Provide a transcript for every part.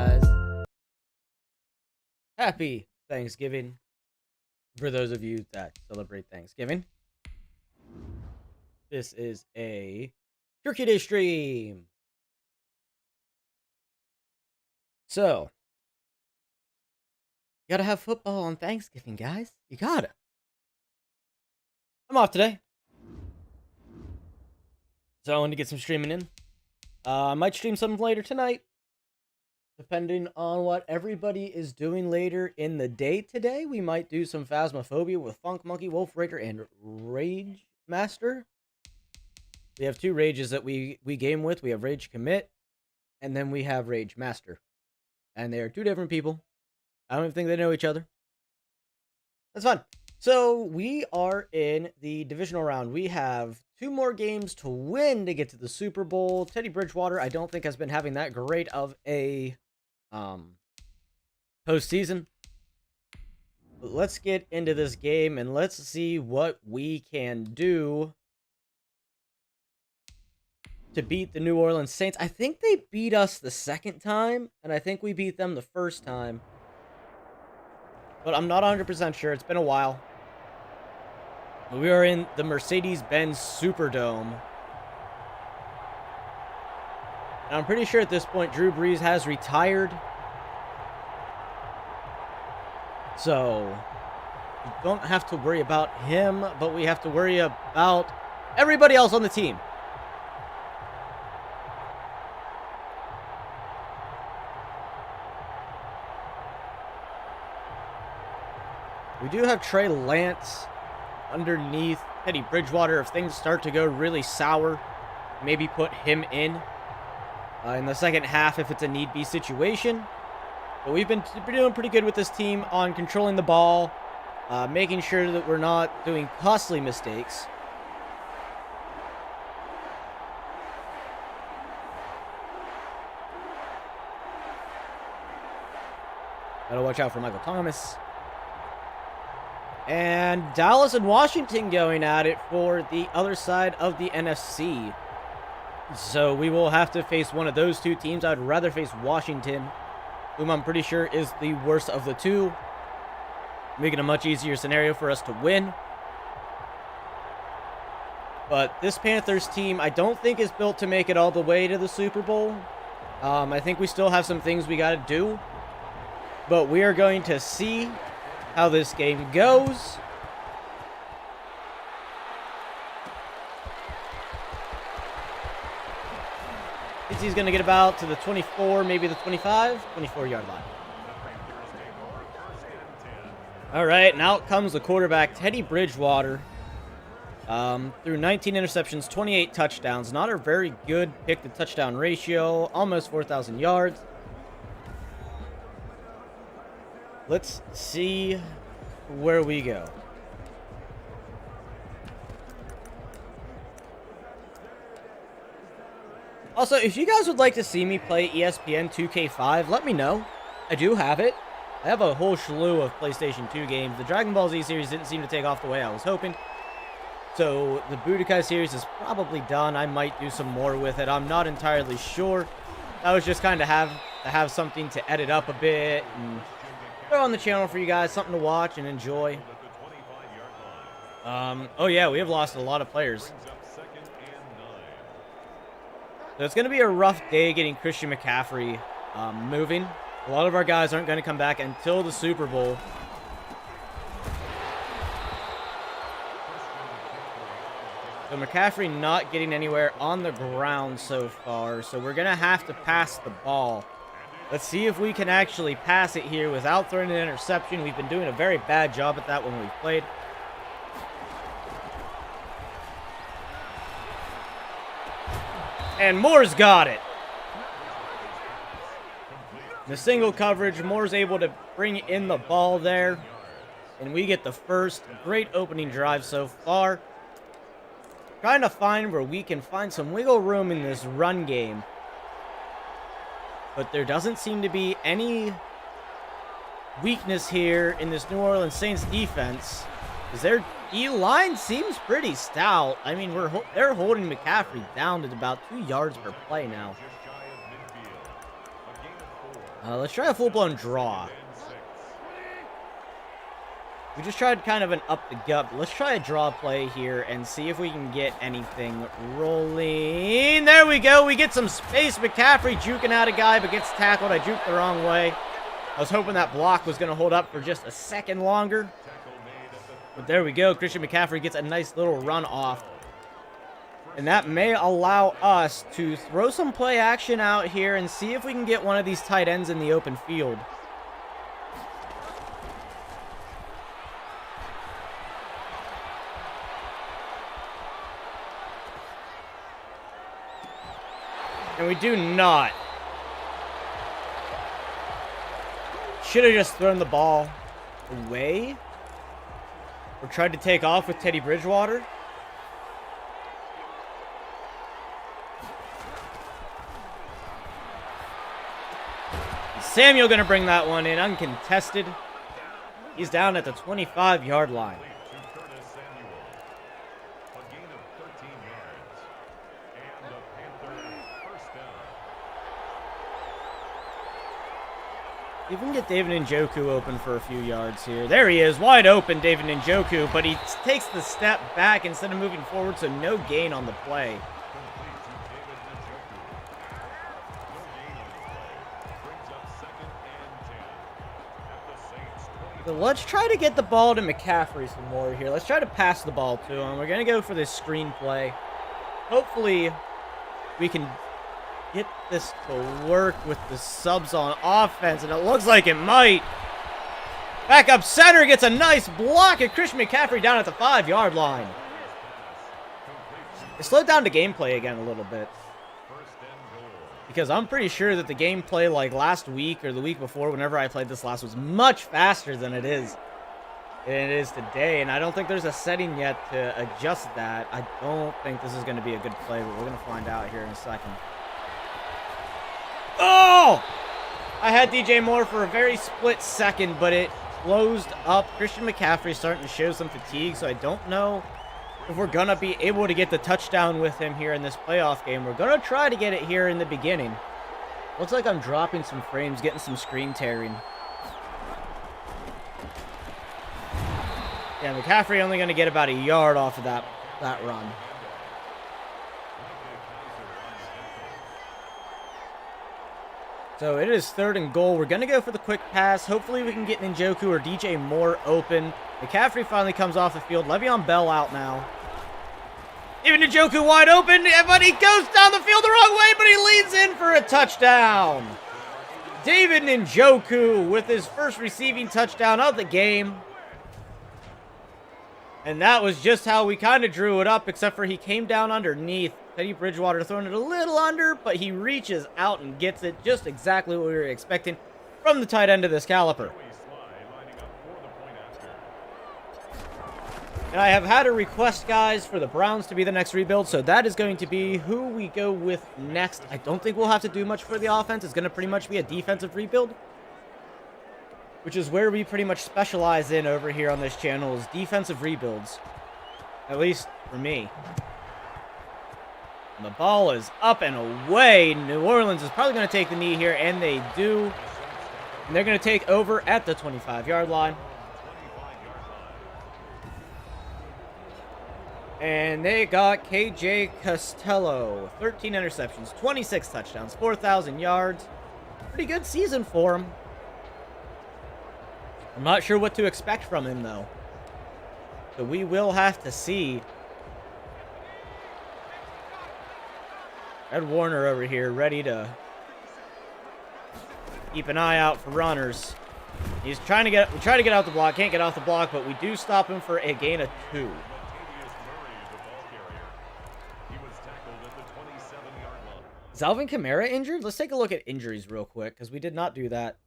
guys. Happy Thanksgiving for those of you that celebrate Thanksgiving. This is a Turkey Day stream. So, you gotta have football on Thanksgiving, guys. You gotta. I'm off today, so I wanted to get some streaming in. I might stream something later tonight, depending on what everybody is doing later in the day today. We might do some Phasmophobia with Funk Monkey, Wolf Rager, and Rage Master. We have two rages that we game with. We have Rage Commit, and then we have Rage Master. And they are two different people. I don't even think they know each other. That's fun. So, we are in the divisional round. We have two more games to win to get to the Super Bowl. Teddy Bridgewater, I don't think, has been having that great of a postseason. But let's get into this game, and let's see what we can do to beat the New Orleans Saints. I think they beat us the second time, and I think we beat them the first time. But I'm not 100% sure. It's been a while. We are in the Mercedes-Benz Superdome. And I'm pretty sure at this point Drew Brees has retired. So, we don't have to worry about him, but we have to worry about everybody else on the team. We do have Trey Lance underneath Teddy Bridgewater. If things start to go really sour, maybe put him in the second half if it's a need-be situation. But we've been doing pretty good with this team on controlling the ball, making sure that we're not doing costly mistakes. Gotta watch out for Michael Thomas. And Dallas and Washington going at it for the other side of the NFC. So we will have to face one of those two teams. I'd rather face Washington, whom I'm pretty sure is the worst of the two, making a much easier scenario for us to win. But this Panthers team, I don't think is built to make it all the way to the Super Bowl. I think we still have some things we got to do. But we are going to see how this game goes. He's going to get about to the 24, maybe the 24-yard line. All right, now comes the quarterback, Teddy Bridgewater. Through 19 interceptions, 28 touchdowns. Not a very good pick-to-touchdown ratio. Almost 4,000 yards. Let's see where we go. Also, if you guys would like to see me play ESPN 2K5, let me know. I do have it. I have a whole slew of PlayStation 2 games. The Dragon Ball Z series didn't seem to take off the way I was hoping. So, the Budokai series is probably done. I might do some more with it. I'm not entirely sure. I was just kind of have something to edit up a bit and throw on the channel for you guys, something to watch and enjoy. Oh yeah, we have lost a lot of players. So it's going to be a rough day getting Christian McCaffrey moving. A lot of our guys aren't going to come back until the Super Bowl. So McCaffrey not getting anywhere on the ground so far, so we're going to have to pass the ball. Let's see if we can actually pass it here without throwing an interception. We've been doing a very bad job at that when we've played. And Moore's got it. The single coverage, Moore's able to bring in the ball there. And we get the first great opening drive so far. Trying to find where we can find some wiggle room in this run game. But there doesn't seem to be any weakness here in this New Orleans Saints defense, because their D-line seems pretty stout. I mean, they're holding McCaffrey down to about 2 yards per play now. Let's try a full-blown draw. We just tried kind of an up the gut. Let's try a draw play here and see if we can get anything rolling. There we go. We get some space. McCaffrey juking out a guy, but gets tackled. I juked the wrong way. I was hoping that block was going to hold up for just a second longer. But there we go. Christian McCaffrey gets a nice little run off. And that may allow us to throw some play action out here and see if we can get one of these tight ends in the open field. And we do not. Should have just thrown the ball away. Or tried to take off with Teddy Bridgewater. Samuel going to bring that one in uncontested. He's down at the 25-yard line. You can get David Njoku open for a few yards here. There he is, wide open, David Njoku, but he takes the step back instead of moving forward, so no gain on the play. So let's try to get the ball to McCaffrey some more here. Let's try to pass the ball to him. We're going to go for this screen play. Hopefully, we can get this to work with the subs on offense, and it looks like it might. Backup center gets a nice block, and Christian McCaffrey down at the 5-yard line. It slowed down the gameplay again a little bit. Because I'm pretty sure that the gameplay like last week or the week before, whenever I played this last, was much faster than it is today. And I don't think there's a setting yet to adjust that. I don't think this is going to be a good play, but we're going to find out here in a second. Oh! I had DJ Moore for a very split second, but it closed up. Christian McCaffrey is starting to show some fatigue, so I don't know if we're going to be able to get the touchdown with him here in this playoff game. We're going to try to get it here in the beginning. Looks like I'm dropping some frames, getting some screen tearing. Yeah, McCaffrey only going to get about a yard off of that run. So it is 3rd and goal. We're going to go for the quick pass. Hopefully we can get Njoku or DJ Moore open. McCaffrey finally comes off the field. Le'Veon Bell out now. Even Njoku wide open, but he goes down the field the wrong way, but he leads in for a touchdown. David Njoku with his first receiving touchdown of the game. And that was just how we kind of drew it up, except for he came down underneath. Teddy Bridgewater throwing it a little under, but he reaches out and gets it just exactly what we were expecting from the tight end of this caliber. And I have had a request, guys, for the Browns to be the next rebuild, so that is going to be who we go with next. I don't think we'll have to do much for the offense. It's going to pretty much be a defensive rebuild, which is where we pretty much specialize in over here on this channel, is defensive rebuilds. At least for me. And the ball is up and away. New Orleans is probably going to take the knee here, and they do. And they're going to take over at the 25-yard line. And they got KJ Costello. 13 interceptions, 26 touchdowns, 4,000 yards. Pretty good season for him. I'm not sure what to expect from him, though. So we will have to see. Ed Warner over here, ready to keep an eye out for runners. He's trying to get out the block. Can't get off the block, but we do stop him for a gain of 2. Is Alvin Kamara injured? Let's take a look at injuries real quick, because we did not do that.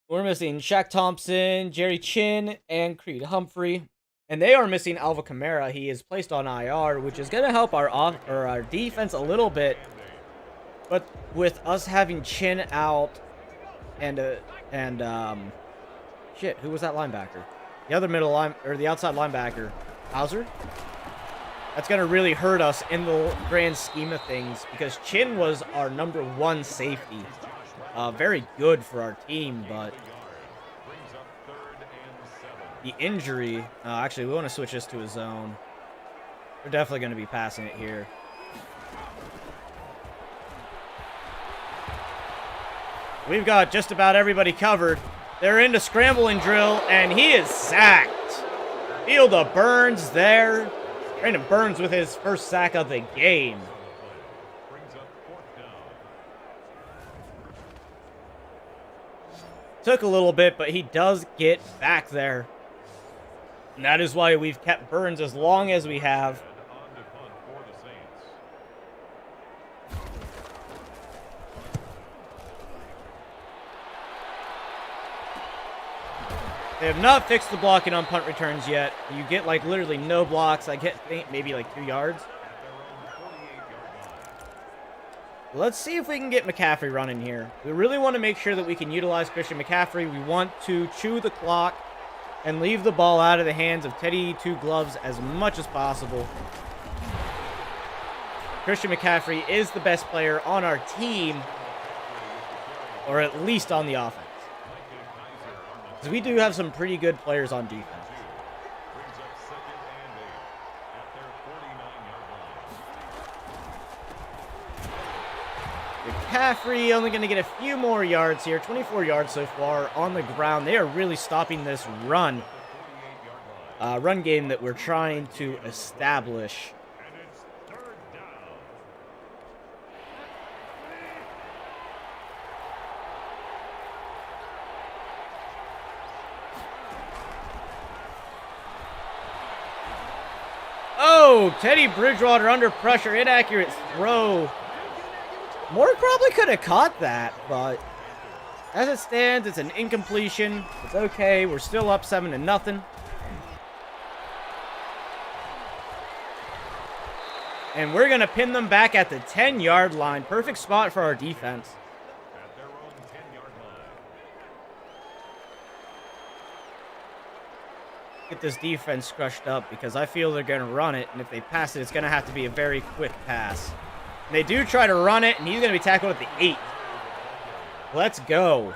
We're missing Shaq Thompson, Jerry Chin, and Creed Humphrey. And they are missing Alvin Kamara. He is placed on IR, which is going to help our defense a little bit. But with us having Chin out and shit, who was that linebacker? The other the outside linebacker, Hauser. That's going to really hurt us in the grand scheme of things, because Chin was our #1 safety. very good for our team, but the injury... actually, we want to switch this to a zone. We're definitely going to be passing it here. We've got just about everybody covered. They're into scrambling drill, and he is sacked. Feel the Burns there. Brandon Burns with his first sack of the game. Took a little bit, but he does get back there. And that is why we've kept Burns as long as we have. They have not fixed the blocking on punt returns yet. You get, like, literally no blocks. I get maybe, like, 2 yards. Let's see if we can get McCaffrey running here. We really want to make sure that we can utilize Christian McCaffrey. We want to chew the clock and leave the ball out of the hands of Teddy Two Gloves as much as possible. Christian McCaffrey is the best player on our team, or at least on the offense. Because we do have some pretty good players on defense. McCaffrey only going to get a few more yards here. 24 yards so far on the ground. They are really stopping this run game that we're trying to establish. Oh, Teddy Bridgewater under pressure. Inaccurate throw. Moore probably could have caught that, but as it stands, it's an incompletion. It's okay. We're still up 7-0. And we're going to pin them back at the 10-yard line. Perfect spot for our defense. Get this defense crushed up because I feel they're going to run it, and if they pass it, it's going to have to be a very quick pass. And they do try to run it, and he's going to be tackled at the 8. Let's go.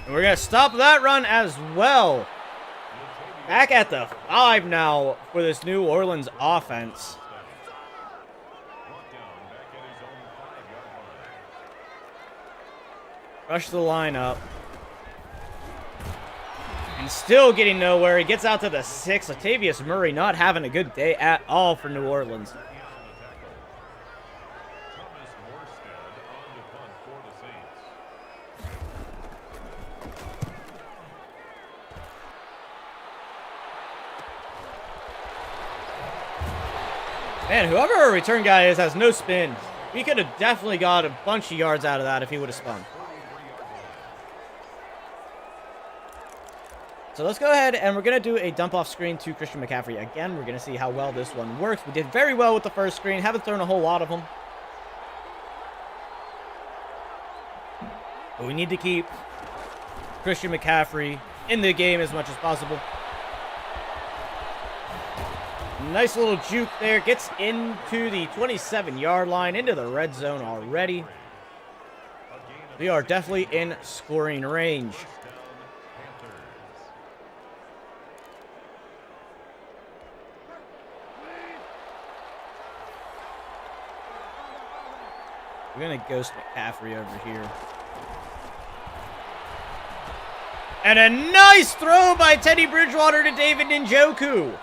And we're going to stop that run as well. Back at the 5 now for this New Orleans offense. Rush the lineup. And still getting nowhere. He gets out to the 6. Latavius Murray not having a good day at all for New Orleans. Man, whoever our return guy is has no spin. We could have definitely got a bunch of yards out of that if he would have spun. So let's go ahead and we're going to do a dump off screen to Christian McCaffrey. Again, we're going to see how well this one works. We did very well with the first screen. Haven't thrown a whole lot of them. But we need to keep Christian McCaffrey in the game as much as possible. Nice little juke there. Gets into the 27-yard line, into the red zone already. We are definitely in scoring range. We're going to ghost McCaffrey over here. And a nice throw by Teddy Bridgewater to David Njoku.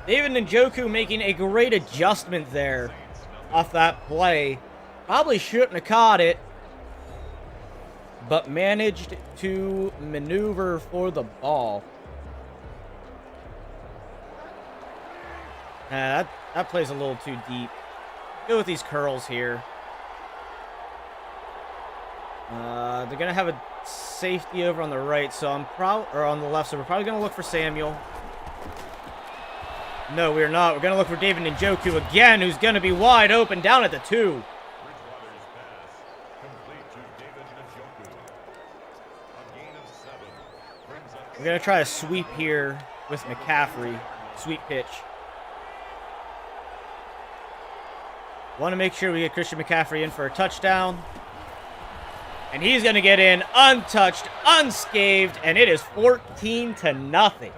David Njoku making a great adjustment there off that play. Probably shouldn't have caught it, but managed to maneuver for the ball. That play's a little too deep. Go with these curls here. They're going to have a safety over on the right, so or on the left, so we're probably going to look for Samuel. No, we're not. We're going to look for David Njoku again, who's going to be wide open down at the 2. We're going to try a sweep here with McCaffrey. Sweep pitch. Want to make sure we get Christian McCaffrey in for a touchdown. And he's going to get in untouched, unscathed, and it is 14-0.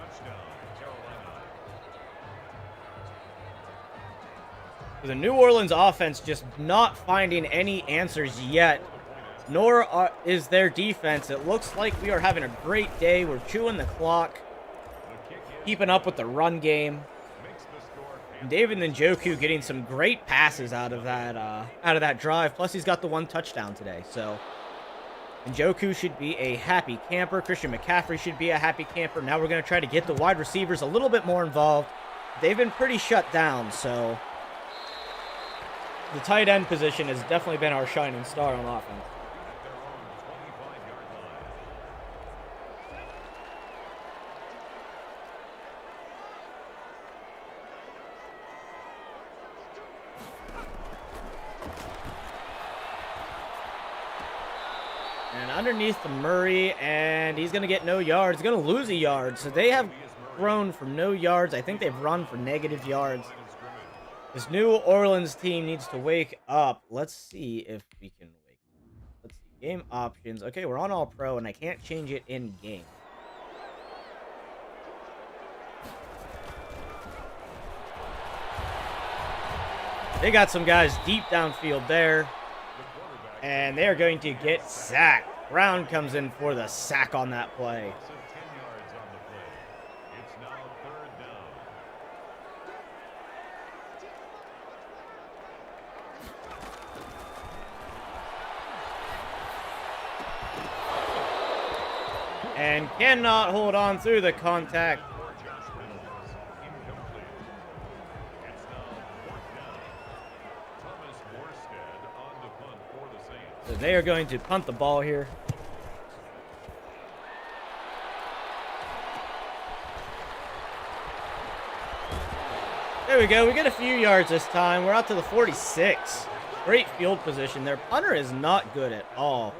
The New Orleans offense just not finding any answers yet, nor is their defense. It looks like we are having a great day. We're chewing the clock, keeping up with the run game. And David Njoku getting some great passes out of that drive. Plus, he's got the one touchdown today. So, Njoku should be a happy camper. Christian McCaffrey should be a happy camper. Now we're going to try to get the wide receivers a little bit more involved. They've been pretty shut down, so the tight end position has definitely been our shining star on offense. And underneath the Murray, and he's going to get no yards. He's going to lose a yard. So they have thrown for no yards. I think they've run for negative yards. This New Orleans team needs to wake up. Let's see if we can wake up. Let's see. Game options. Okay, we're on All-Pro, and I can't change it in-game. They got some guys deep downfield there. And they are going to get sacked. Brown comes in for the sack on that play. And cannot hold on through the contact. So they are going to punt the ball here. There we go. We get a few yards this time. We're out to the 46. Great field position. Their punter is not good at all.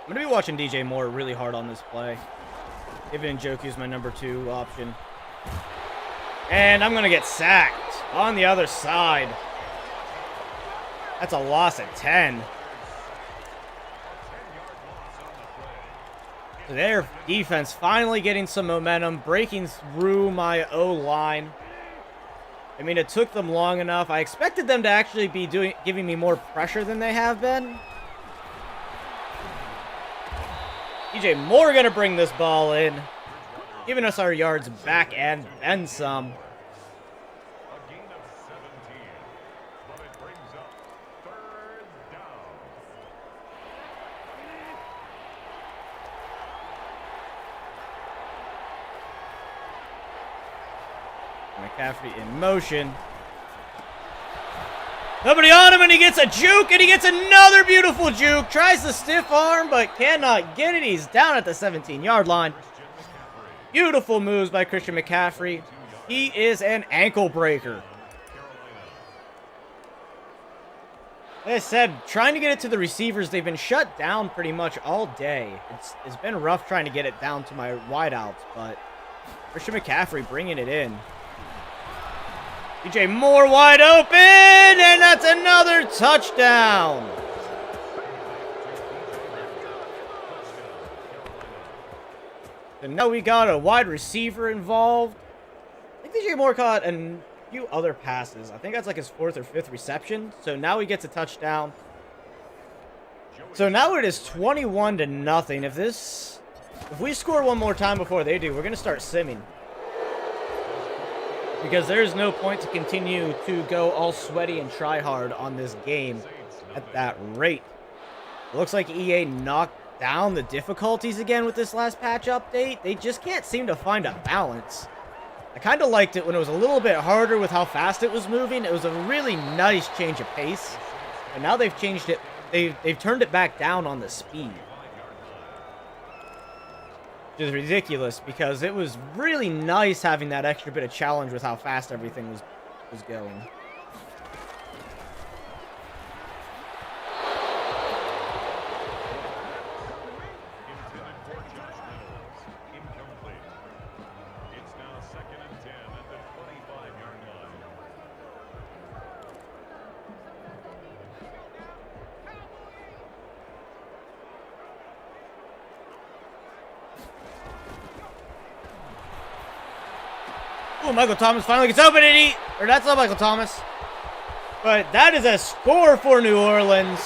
I'm going to be watching DJ Moore really hard on this play. David Njoku is my number 2 option. And I'm going to get sacked on the other side. That's a loss at 10. So their defense finally getting some momentum, breaking through my O-line. I mean, it took them long enough. I expected them to actually be giving me more pressure than they have been. DJ Moore going to bring this ball in, giving us our yards back and then some. McCaffrey in motion. Nobody on him, and he gets a juke, and he gets another beautiful juke. Tries the stiff arm, but cannot get it. He's down at the 17-yard line. Beautiful moves by Christian McCaffrey. He is an ankle breaker. Like I said, trying to get it to the receivers, they've been shut down pretty much all day. It's been rough trying to get it down to my wideouts, but Christian McCaffrey bringing it in. DJ Moore wide open, and that's another touchdown. And now we got a wide receiver involved. I think DJ Moore caught a few other passes. I think that's like his 4th or 5th reception. So now he gets a touchdown. So now it is 21-0. If we score one more time before they do, we're going to start simming. Because there's no point to continue to go all sweaty and try hard on this game at that rate. It looks like EA knocked down the difficulties again with this last patch update. They just can't seem to find a balance. I kind of liked it when it was a little bit harder with how fast it was moving. It was a really nice change of pace. And now they've changed it. They've turned it back down on the speed. Which is ridiculous because it was really nice having that extra bit of challenge with how fast everything was going. Oh, Michael Thomas finally gets open and or that's not Michael Thomas. But that is a score for New Orleans.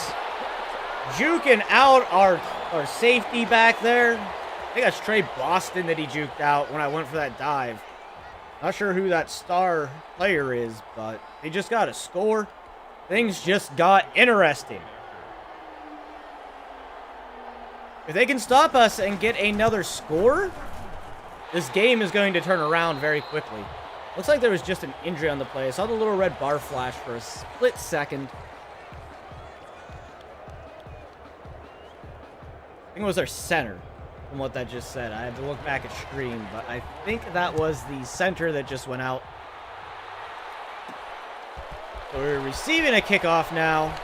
Juking out our safety back there. I think that's Trey Boston that he juked out when I went for that dive. Not sure who that star player is, but they just got a score. Things just got interesting. If they can stop us and get another score, this game is going to turn around very quickly. Looks like there was just an injury on the play. I saw the little red bar flash for a split second. I think it was our center, from what that just said. I had to look back at stream, but I think that was the center that just went out. So we're receiving a kickoff now.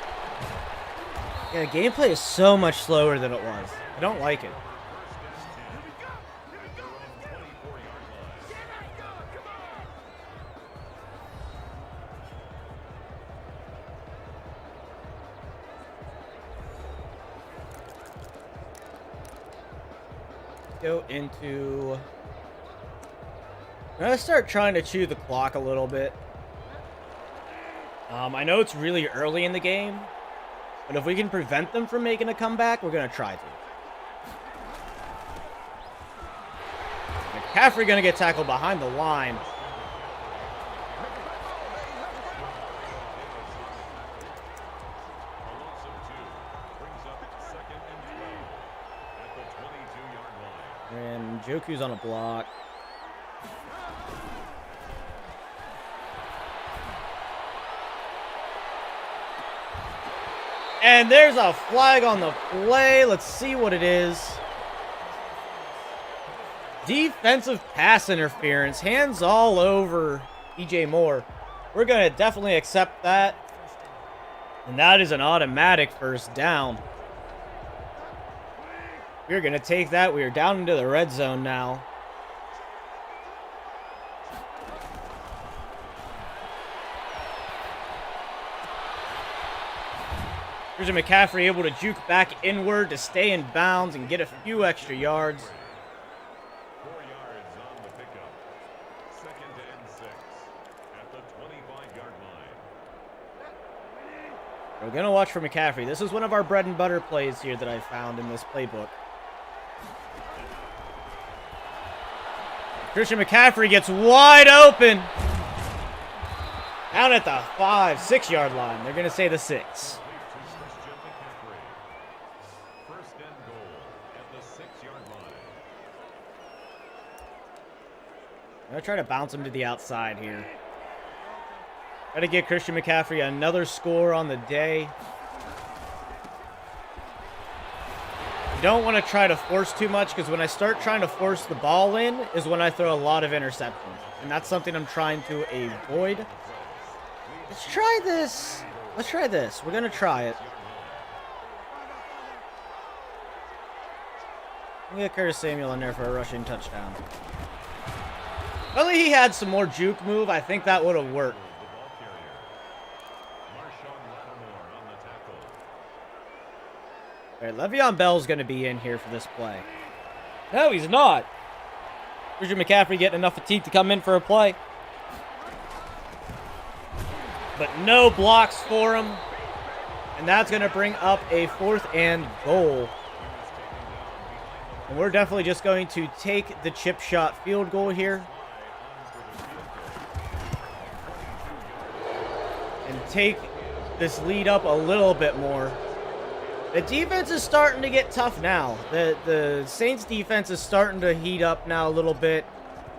Yeah, the gameplay is so much slower than it was. I don't like it. Go into... I'm going to start trying to chew the clock a little bit. I know it's really early in the game, but if we can prevent them from making a comeback, we're going to try to. McCaffrey going to get tackled behind the line. And Joku's on a block. And there's a flag on the play. Let's see what it is. Defensive pass interference. Hands all over DJ Moore. We're going to definitely accept that. And that is an automatic first down. We're going to take that. We are down into the red zone now. Christian McCaffrey able to juke back inward to stay in bounds and get a few extra yards. 4 yards on the pickup. 2nd and 6 at the 25-yard line. We're going to watch for McCaffrey. This is one of our bread and butter plays here that I found in this playbook. Christian McCaffrey gets wide open. Down at the 5-6 yard line. They're going to say the 6. I'm going to try to bounce him to the outside here. Try to get Christian McCaffrey another score on the day. You don't want to try to force too much, because when I start trying to force the ball in is when I throw a lot of interceptions. And that's something I'm trying to avoid. Let's try this. Let's try this. We're going to try it. I'm going to get Curtis Samuel in there for a rushing touchdown. If only he had some more juke move, I think that would have worked. All right, Le'Veon Bell's going to be in here for this play. No, he's not. Christian McCaffrey getting enough fatigue to come in for a play. But no blocks for him. And that's going to bring up a 4th and goal. And we're definitely just going to take the chip shot field goal here. And take this lead up a little bit more. The defense is starting to get tough now. The Saints defense is starting to heat up now a little bit.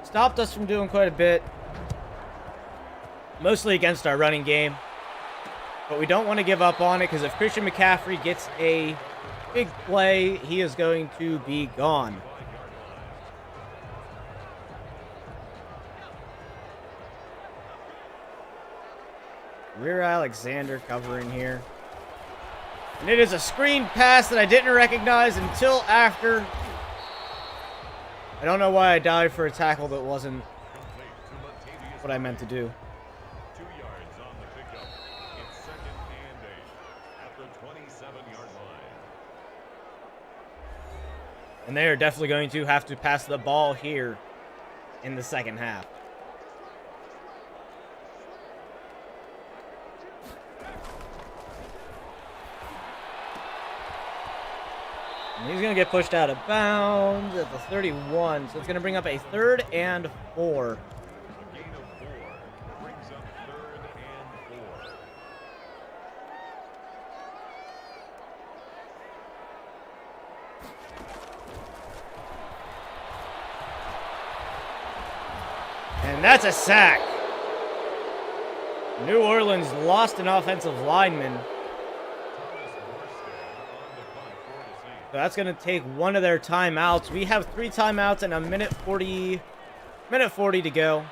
Stopped us from doing quite a bit. Mostly against our running game. But we don't want to give up on it, because if Christian McCaffrey gets a big play, he is going to be gone. Rear Alexander covering here. And it is a screen pass that I didn't recognize until after. I don't know why I dived for a tackle that wasn't what I meant to do. 2 yards on the pickup. It's 2nd and 8 at the 27-yard line. And they are definitely going to have to pass the ball here in the second half. He's going to get pushed out of bounds at the 31. So it's going to bring up a 3rd and 4. A gain of 4 brings up 3rd and 4. And that's a sack. New Orleans lost an offensive lineman. So that's going to take one of their timeouts. We have 3 timeouts and a minute 40 to go.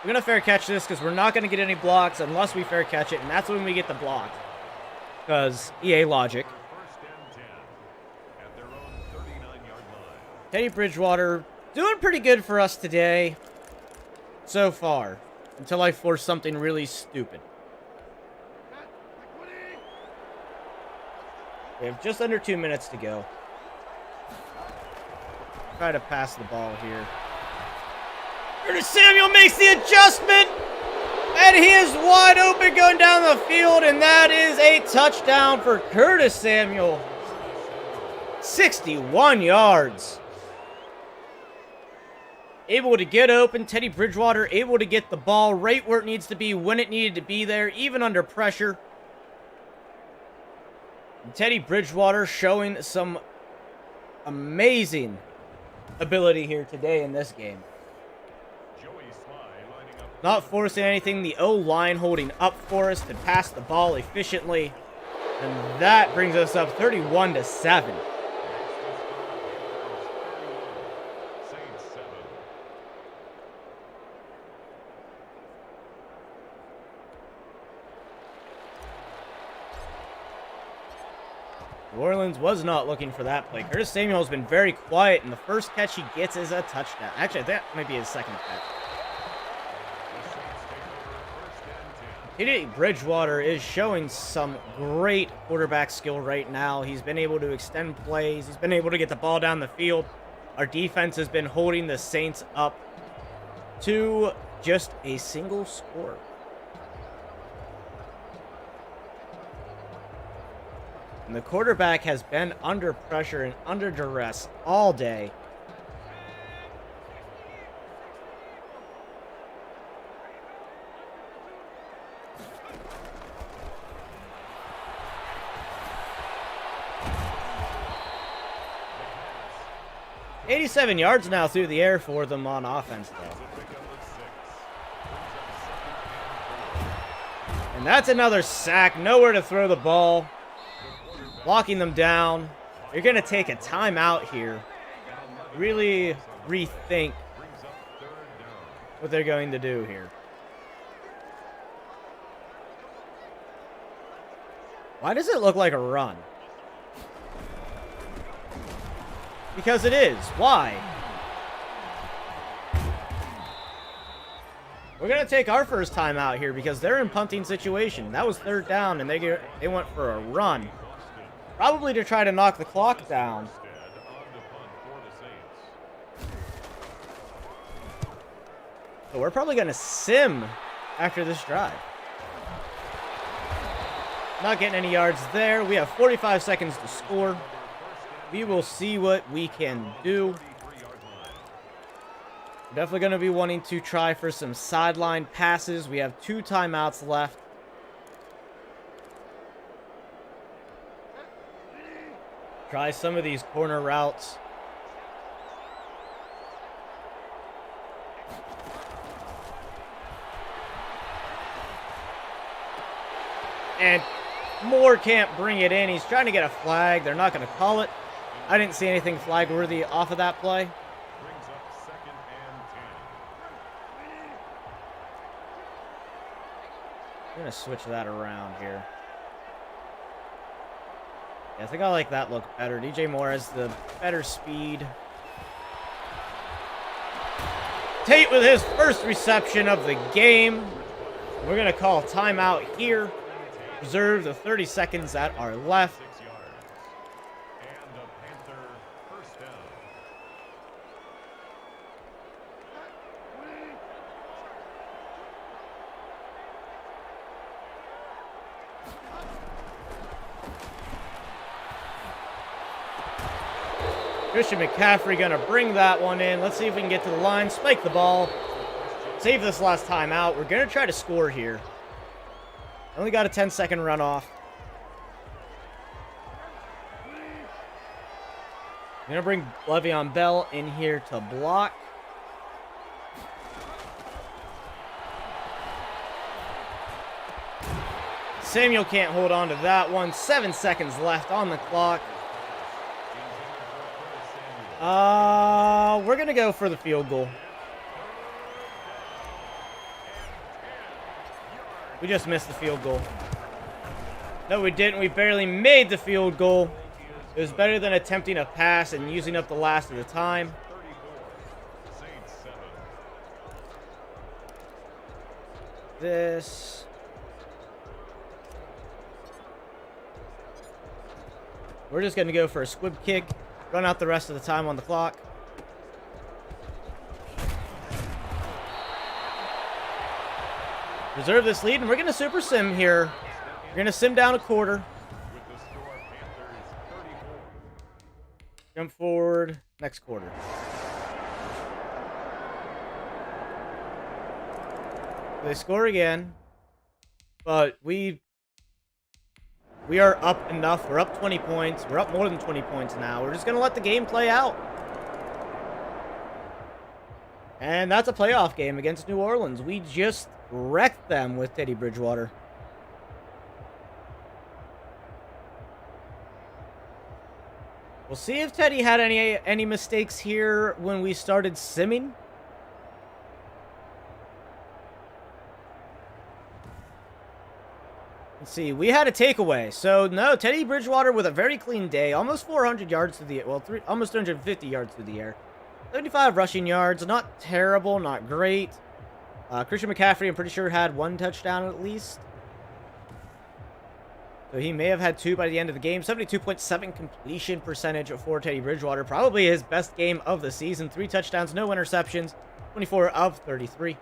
We're going to fair catch this because we're not going to get any blocks unless we fair catch it, and that's when we get the block. Because EA logic. First and 10 at their own 39-yard line. Teddy Bridgewater doing pretty good for us today so far, until I force something really stupid. We have just under 2 minutes to go. Try to pass the ball here. Curtis Samuel makes the adjustment, and he is wide open going down the field, and that is a touchdown for Curtis Samuel. 61 yards. Able to get open. Teddy Bridgewater able to get the ball right where it needs to be when it needed to be there, even under pressure. And Teddy Bridgewater showing some amazing ability here today in this game. Not forcing anything. The O-line holding up for us to pass the ball efficiently. And that brings us up 31-7. Saints 7. New Orleans was not looking for that play. Curtis Samuel has been very quiet, and the first catch he gets is a touchdown. Actually, that might be his second catch. Teddy Bridgewater is showing some great quarterback skill right now. He's been able to extend plays. He's been able to get the ball down the field. Our defense has been holding the Saints up to just a single score. And the quarterback has been under pressure and under duress all day. $87 yards now through the air for them on offense, though. And that's another sack. Nowhere to throw the ball. Blocking them down. You're going to take a timeout here. Really rethink what they're going to do here. Why does it look like a run? Because it is. Why? We're going to take our first time out here because they're in punting situation. That was 3rd down, and they went for a run. Probably to try to knock the clock down. So we're probably going to sim after this drive. Not getting any yards there. We have 45 seconds to score. We will see what we can do. We're definitely going to be wanting to try for some sideline passes. We have 2 timeouts left. Try some of these corner routes. And Moore can't bring it in. He's trying to get a flag. They're not going to call it. I didn't see anything flag-worthy off of that play. Brings up 2nd and 10. I'm going to switch that around here. Yeah, I think I like that look better. DJ Moore has the better speed. Tate with his first reception of the game. We're going to call timeout here. Reserve the 30 seconds that are left. 6 yards. And a Panther first down. Christian McCaffrey going to bring that one in. Let's see if we can get to the line, spike the ball, save this last time out. We're going to try to score here. Only got a 10-second runoff. I'm going to bring Le'Veon Bell in here to block. Samuel can't hold on to that one. 7 seconds left on the clock. We're going to go for the field goal. We just missed the field goal. No, we didn't. We barely made the field goal. It was better than attempting a pass and using up the last of the time. This. We're just going to go for a squib kick. Run out the rest of the time on the clock. Reserve this lead, and we're going to super sim here. We're going to sim down a quarter. Jump forward, next quarter. They score again, but we are up enough. We're up 20 points. We're up more than 20 points now. We're just going to let the game play out. And that's a playoff game against New Orleans. We just wrecked them with Teddy Bridgewater. We'll see if Teddy had any mistakes here when we started simming. Let's see. We had a takeaway. So, no, Teddy Bridgewater with a very clean day. Almost 400 yards through the air. Well, almost 350 yards through the air. 75 rushing yards. Not terrible, not great. Christian McCaffrey, I'm pretty sure, had 1 touchdown at least. So he may have had 2 by the end of the game. 72.7 completion percentage for Teddy Bridgewater. Probably his best game of the season. 3 touchdowns, no interceptions. 24 of 33.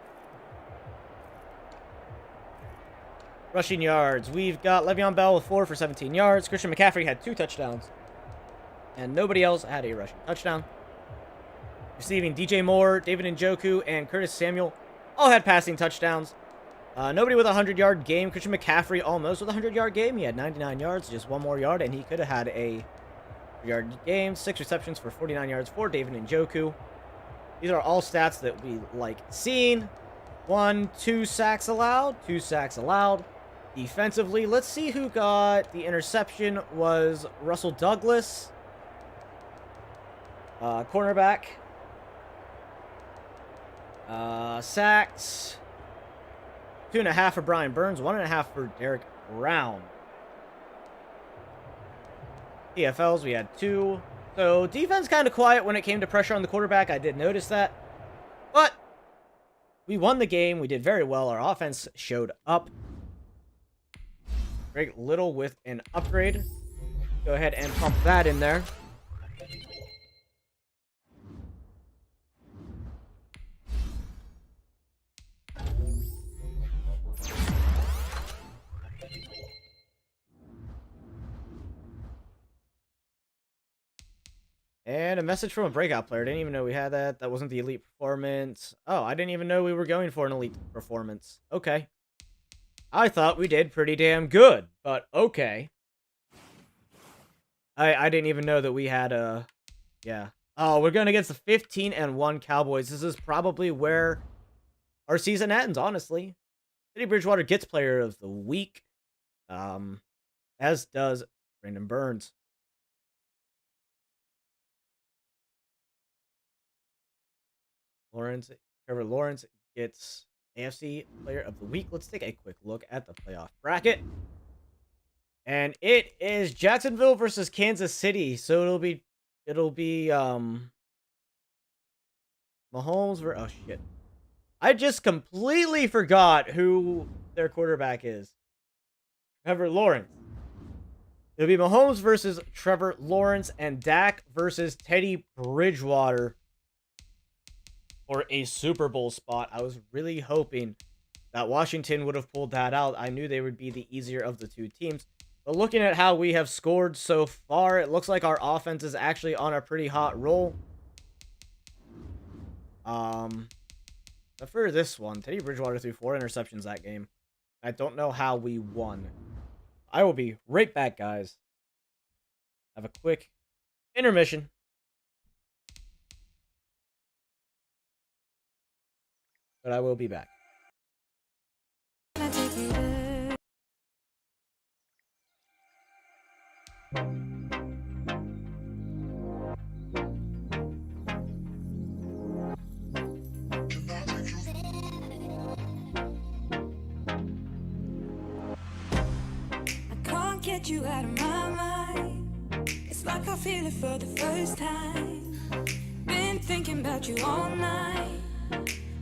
Rushing yards. We've got Le'Veon Bell with 4 for 17 yards. Christian McCaffrey had 2 touchdowns. And nobody else had a rushing touchdown. Receiving DJ Moore, David Njoku, and Curtis Samuel all had passing touchdowns. Nobody with a 100-yard game. Christian McCaffrey almost with a 100-yard game. He had 99 yards, just 1 more yard, and he could have had a yard game. 6 receptions for 49 yards for David Njoku. These are all stats that we like seeing. 2 sacks allowed. 2 sacks allowed. Defensively, let's see who got the interception. Was Russell Douglas. Cornerback. Sacks. 2.5 for Brian Burns. 1.5 for Derek Brown. TFLs, we had 2. So, defense kind of quiet when it came to pressure on the quarterback. I did notice that. But we won the game. We did very well. Our offense showed up. Greg Little with an upgrade. Go ahead and pump that in there. And a message from a breakout player. Didn't even know we had that. That wasn't the elite performance. Oh, I didn't even know we were going for an elite performance. Okay. I thought we did pretty damn good, but okay. I didn't even know that we had a... Yeah. Oh, we're going against the 15-1 Cowboys. This is probably where our season ends, honestly. Teddy Bridgewater gets player of the week. As does Brandon Burns. Trevor Lawrence gets AFC Player of the Week. Let's take a quick look at the playoff bracket. And it is Jacksonville versus Kansas City. So it'll be Mahomes versus... Oh, shit. I just completely forgot who their quarterback is. Trevor Lawrence. It'll be Mahomes versus Trevor Lawrence and Dak versus Teddy Bridgewater for a Super Bowl spot. I was really hoping that Washington would have pulled that out. I knew they would be the easier of the 2 teams. But looking at how we have scored so far, it looks like our offense is actually on a pretty hot roll. But for this one, Teddy Bridgewater threw 4 interceptions that game. I don't know how we won. I will be right back, guys. Have a quick intermission. But I will be back. Get you out of my mind. It's like I feel it for the first time. Been thinking about you all night.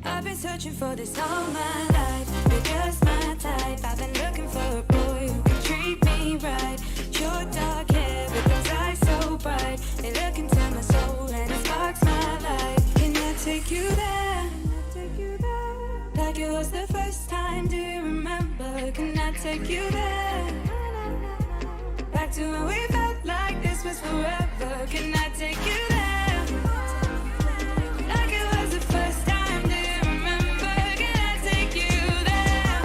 I've been searching for this all my life. You're just my type. I've been looking for a boy who can treat me right. Short dark hair with those eyes so bright. They look into my soul and it sparks my life. Can I take you there? Like it was the first time. Do you remember? Can I take you there? Back to when we felt like this was forever. Can I take you there? Like it was the first time. Do you remember? Can I take you there?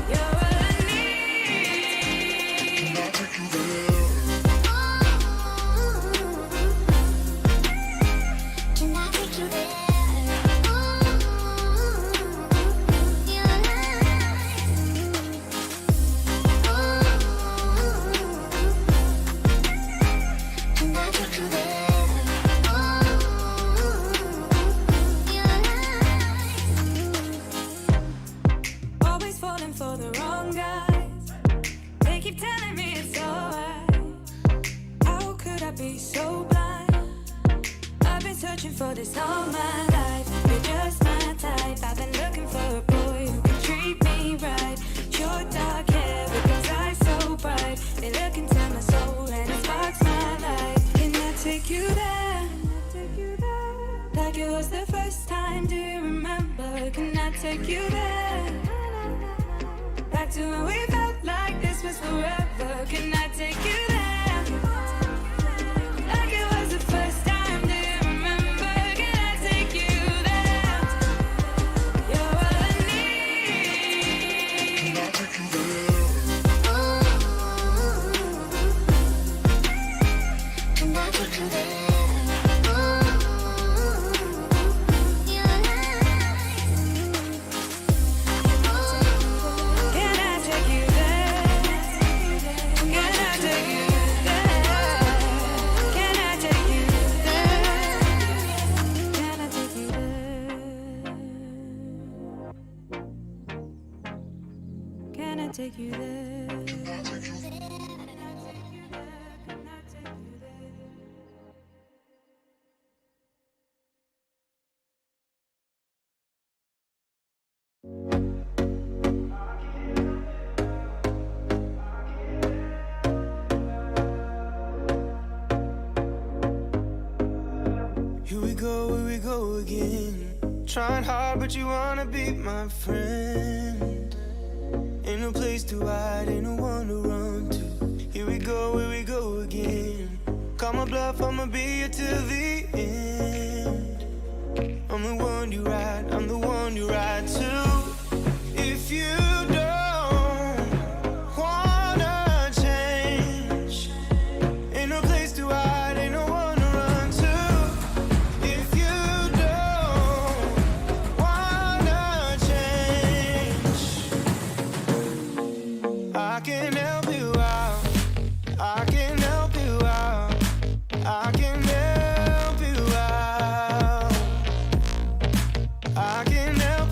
You're all I need. Can I take you there? Can I take you there? For this all my life, you're just my type. I've been looking for a boy who can treat me right. Short dark hair with those eyes so bright. They look into my soul and it sparks my life. Can I take you there? Like it was the first time. Do you remember? Can I take you there? Back to when we felt like this was forever. Can I take you there? Like it was the first time. Take you there. Here we go again. Trying hard, but you wanna be my friend. Ain't no place to hide, ain't no one to run to. Here we go again. Call my bluff, I'ma be here till the end. I'm the one you ride, I'm the one you ride to. If you don't wanna change, ain't no place to hide, ain't no one to run to. If you don't wanna change, I can help you out. I can help you out. I can help you out. I can help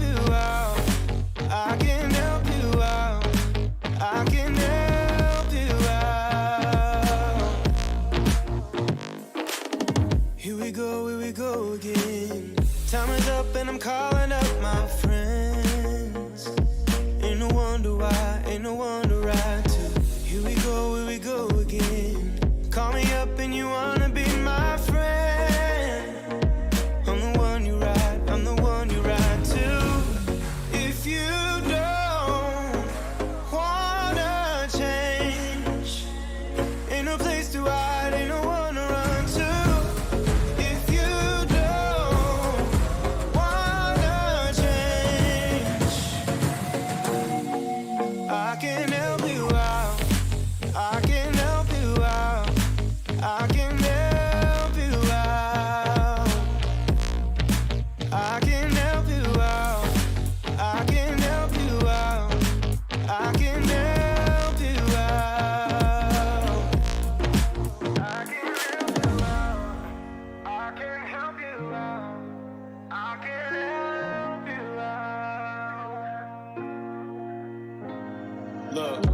Look,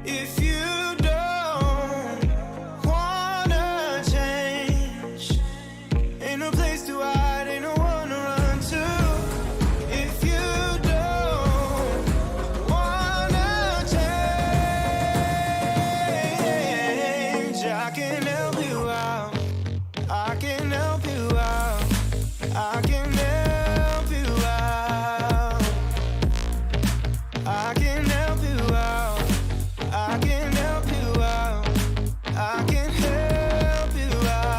if you don't wanna change, ain't no place to hide, ain't no one to run to. If you don't wanna change, I can help you out. I can help you out. I can help you out. I can help you out. I can help you out. I can help you out.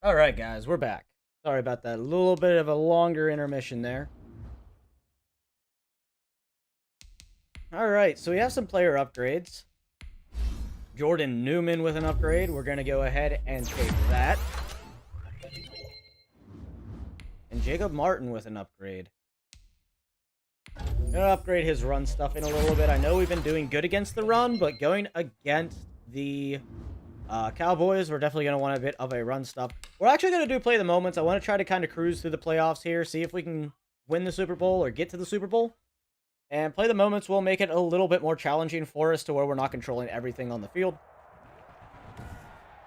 Alright, guys, we're back. Sorry about that. A little bit of a longer intermission there. Alright, so we have some player upgrades. Jordan Newman with an upgrade. We're going to go ahead and take that. And Jacob Martin with an upgrade. I'm going to upgrade his run stuff in a little bit. I know we've been doing good against the run, but going against the Cowboys, we're definitely going to want a bit of a run stuff. We're actually going to do play the moments. I want to try to kind of cruise through the playoffs here, see if we can win the Super Bowl or get to the Super Bowl. And play the moments will make it a little bit more challenging for us to where we're not controlling everything on the field.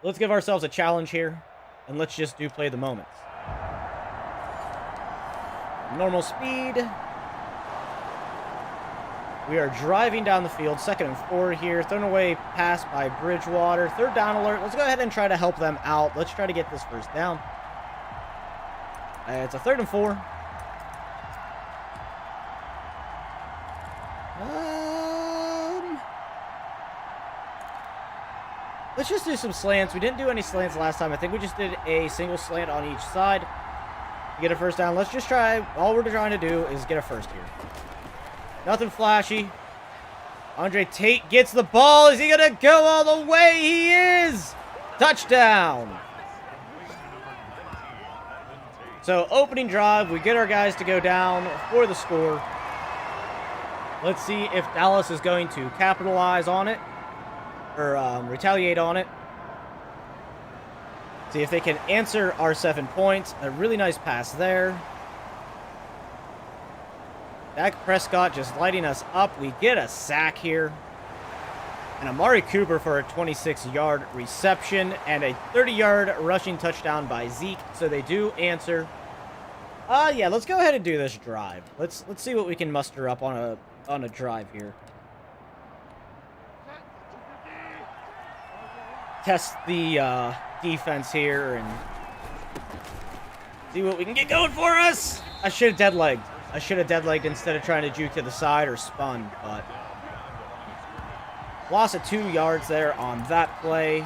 Let's give ourselves a challenge here, and let's just do play the moments. Normal speed. We are driving down the field, 2nd and 4 here. Thrown away pass by Bridgewater. 3rd down alert. Let's go ahead and try to help them out. Let's try to get this first down. It's a 3rd and 4. Let's just do some slants. We didn't do any slants last time. I think we just did a single slant on each side to get a first down. Let's just try. All we're trying to do is get a first here. Nothing flashy. Andre Tate gets the ball. Is he going to go all the way? He is! Touchdown! So, opening drive. We get our guys to go down for the score. Let's see if Dallas is going to capitalize on it. Or retaliate on it. See if they can answer our 7 points. A really nice pass there. Dak Prescott just lighting us up. We get a sack here. And Amari Cooper for a 26-yard reception and a 30-yard rushing touchdown by Zeke. So they do answer. Yeah, let's go ahead and do this drive. Let's see what we can muster up on a drive here. Test the defense here and see what we can get going for us. I should have dead-legged. I should have dead-legged instead of trying to juke to the side or spun, but loss of 2 yards there on that play.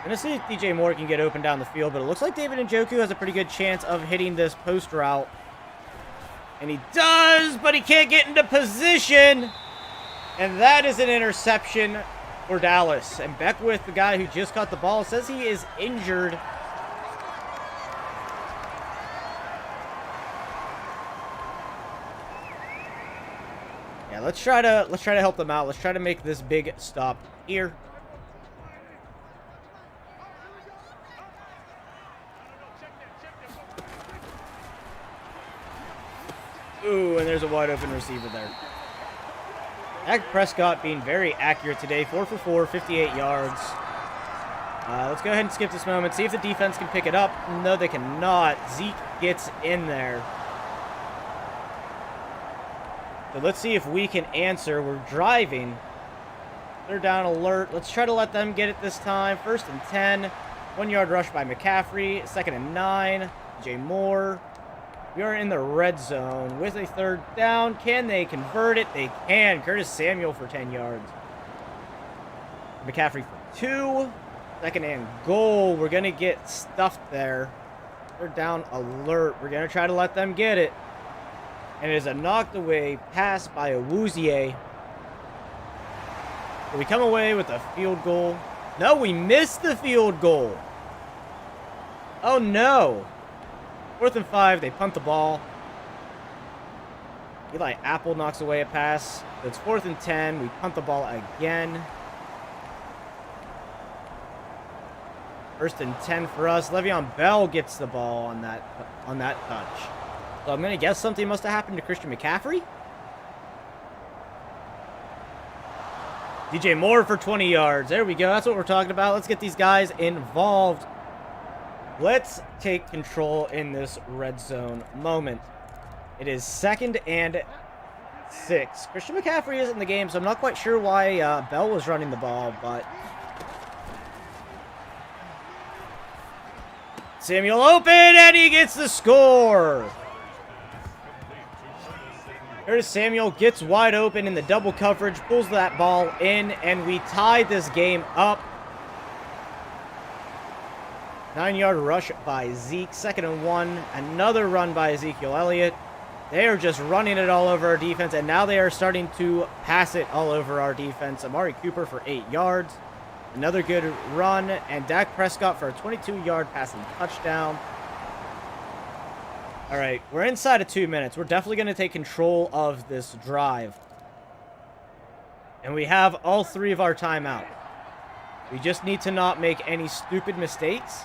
Gonna see if DJ Moore can get open down the field, but it looks like David Njoku has a pretty good chance of hitting this post route. And he does, but he can't get into position. And that is an interception for Dallas. And Beckwith, the guy who just caught the ball, says he is injured. Yeah, let's try to help them out. Let's try to make this big stop here. Ooh, and there's a wide open receiver there. Dak Prescott being very accurate today. 4 for 4, 58 yards. Let's go ahead and skip this moment. See if the defense can pick it up. No, they cannot. Zeke gets in there. So let's see if we can answer. We're driving. They're down alert. Let's try to let them get it this time. 1st and 10. 1-yard rush by McCaffrey. 2nd and 9. DJ Moore. We are in the red zone with a 3rd down. Can they convert it? They can. Curtis Samuel for 10 yards. McCaffrey for 2. 2nd and goal. We're going to get stuffed there. They're down alert. We're going to try to let them get it. And it is a knocked away pass by Awuzie. We come away with a field goal. No, we missed the field goal. Oh, no. 4th and 5, they punt the ball. Eli Apple knocks away a pass. So it's 4th and 10. We punt the ball again. 1st and 10 for us. Le'Veon Bell gets the ball on that touch. So I'm going to guess something must have happened to Christian McCaffrey. DJ Moore for 20 yards. There we go. That's what we're talking about. Let's get these guys involved. Let's take control in this red zone moment. It is 2nd and 6. Christian McCaffrey isn't in the game, so I'm not quite sure why Bell was running the ball, but Samuel open, and he gets the score. Curtis Samuel gets wide open in the double coverage, pulls that ball in, and we tie this game up. 9-yard rush by Zeke. 2nd and 1. Another run by Ezekiel Elliott. They are just running it all over our defense, and now they are starting to pass it all over our defense. Amari Cooper for 8 yards. Another good run, and Dak Prescott for a 22-yard passing touchdown. All right, we're inside of 2 minutes. We're definitely going to take control of this drive. And we have all 3 of our timeout. We just need to not make any stupid mistakes.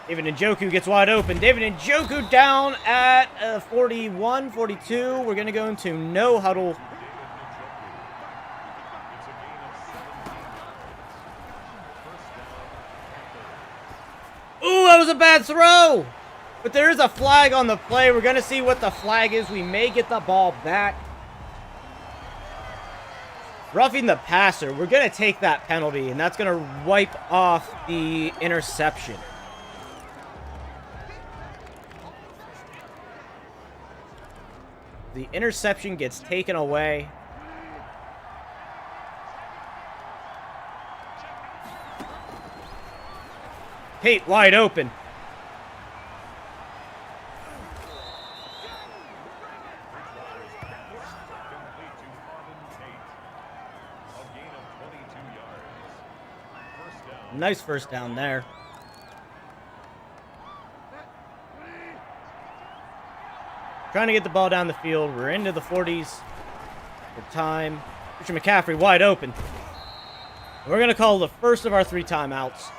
David Njoku gets wide open. David Njoku down at 41, 42. We're going to go into no huddle. Ooh, that was a bad throw. But there is a flag on the play. We're going to see what the flag is. We may get the ball back. Roughing the passer. We're going to take that penalty, and that's going to wipe off the interception. The interception gets taken away. Tate wide open. Nice 1st down there. Trying to get the ball down the field. We're into the 40s. Good time. Christian McCaffrey wide open. We're going to call the first of our 3 timeouts.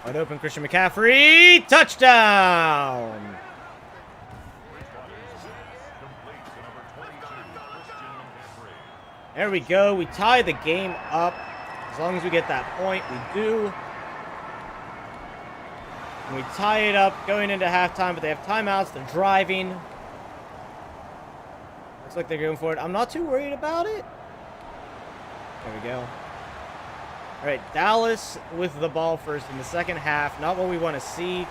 Wide open, Christian McCaffrey. Touchdown! There we go. We tie the game up. As long as we get that point, we do. And we tie it up going into halftime, but they have timeouts. They're driving. Looks like they're going for it. I'm not too worried about it. There we go. All right, Dallas with the ball first in the second half. Not what we want to see.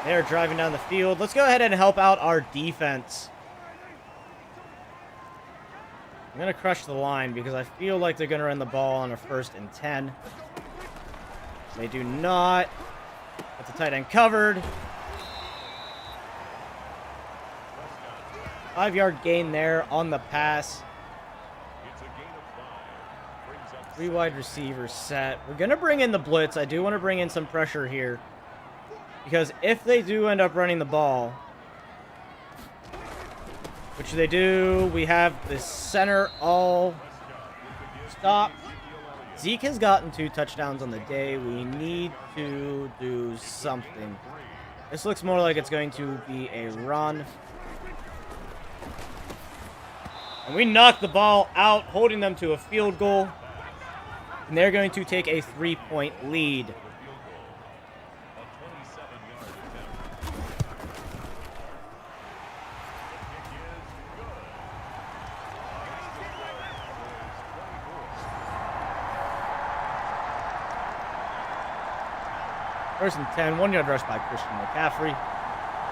They're driving down the field. Let's go ahead and help out our defense. I'm going to crush the line because I feel like they're going to run the ball on a 1st and 10. They do not. Got the tight end covered. 5-yard gain there on the pass. 3 wide receivers set. We're going to bring in the blitz. I do want to bring in some pressure here. Because if they do end up running the ball, which they do, we have the center all stop. Zeke has gotten 2 touchdowns on the day. We need to do something. This looks more like it's going to be a run. And we knocked the ball out, holding them to a field goal. And they're going to take a 3-point lead. First and 10, 1-yard rush by Christian McCaffrey.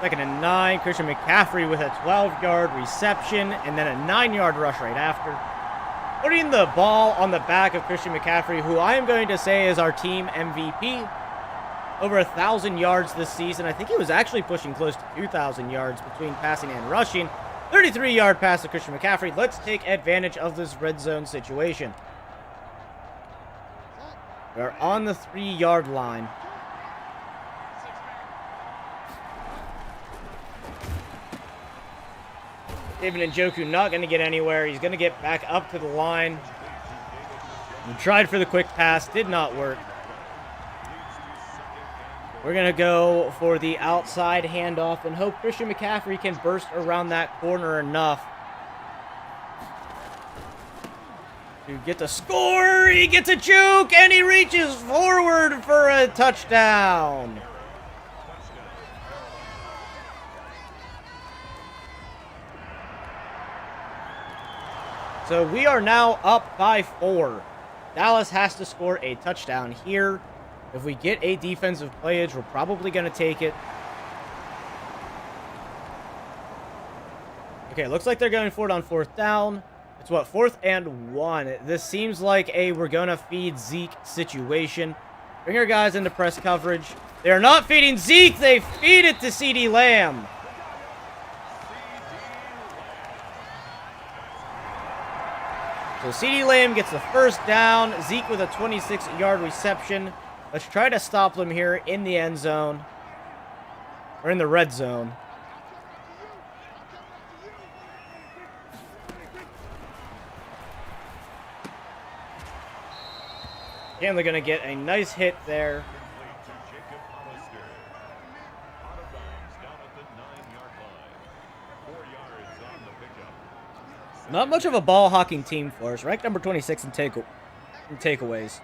Second and 9, Christian McCaffrey with a 12-yard reception, and then a 9-yard rush right after. Putting the ball on the back of Christian McCaffrey, who I am going to say is our team MVP. Over 1,000 yards this season. I think he was actually pushing close to 2,000 yards between passing and rushing. 33-yard pass to Christian McCaffrey. Let's take advantage of this red zone situation. We're on the 3-yard line. David Njoku not going to get anywhere. He's going to get back up to the line. He tried for the quick pass. Did not work. We're going to go for the outside handoff and hope Christian McCaffrey can burst around that corner enough to get the score. He gets a juke and he reaches forward for a touchdown. So we are now up by 4. Dallas has to score a touchdown here. If we get a defensive playage, we're probably going to take it. Okay, looks like they're going for it on 4th down. It's what, 4th and 1. This seems like a we're going to feed Zeke situation. Bring our guys into press coverage. They're not feeding Zeke. They feed it to CeeDee Lamb. So CeeDee Lamb gets the 1st down. Zeke with a 26-yard reception. Let's try to stop them here in the end zone. Or in the red zone. Again, they're going to get a nice hit there. Not much of a ball hawking team for us. Ranked number 26 in takeaways.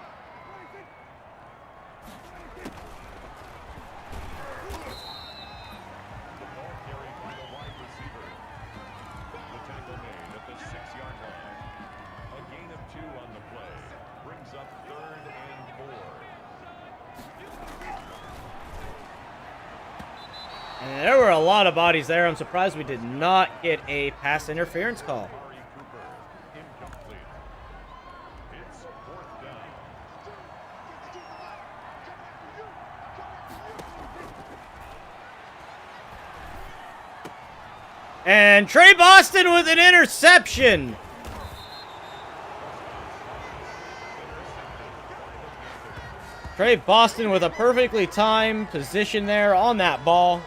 And there were a lot of bodies there. I'm surprised we did not get a pass interference call. And Trey Boston with an interception. Trey Boston with a perfectly timed position there on that ball.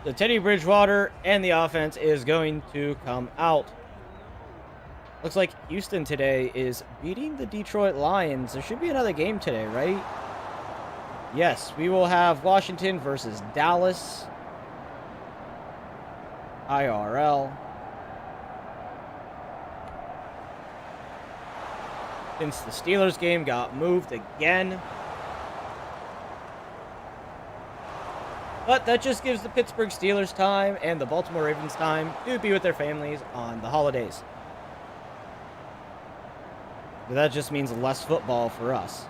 So Teddy Bridgewater and the offense is going to come out. Looks like Houston today is beating the Detroit Lions. There should be another game today, right? Yes, we will have Washington versus Dallas. IRL. Since the Steelers game got moved again. But that just gives the Pittsburgh Steelers time and the Baltimore Ravens time to be with their families on the holidays. But that just means less football for us.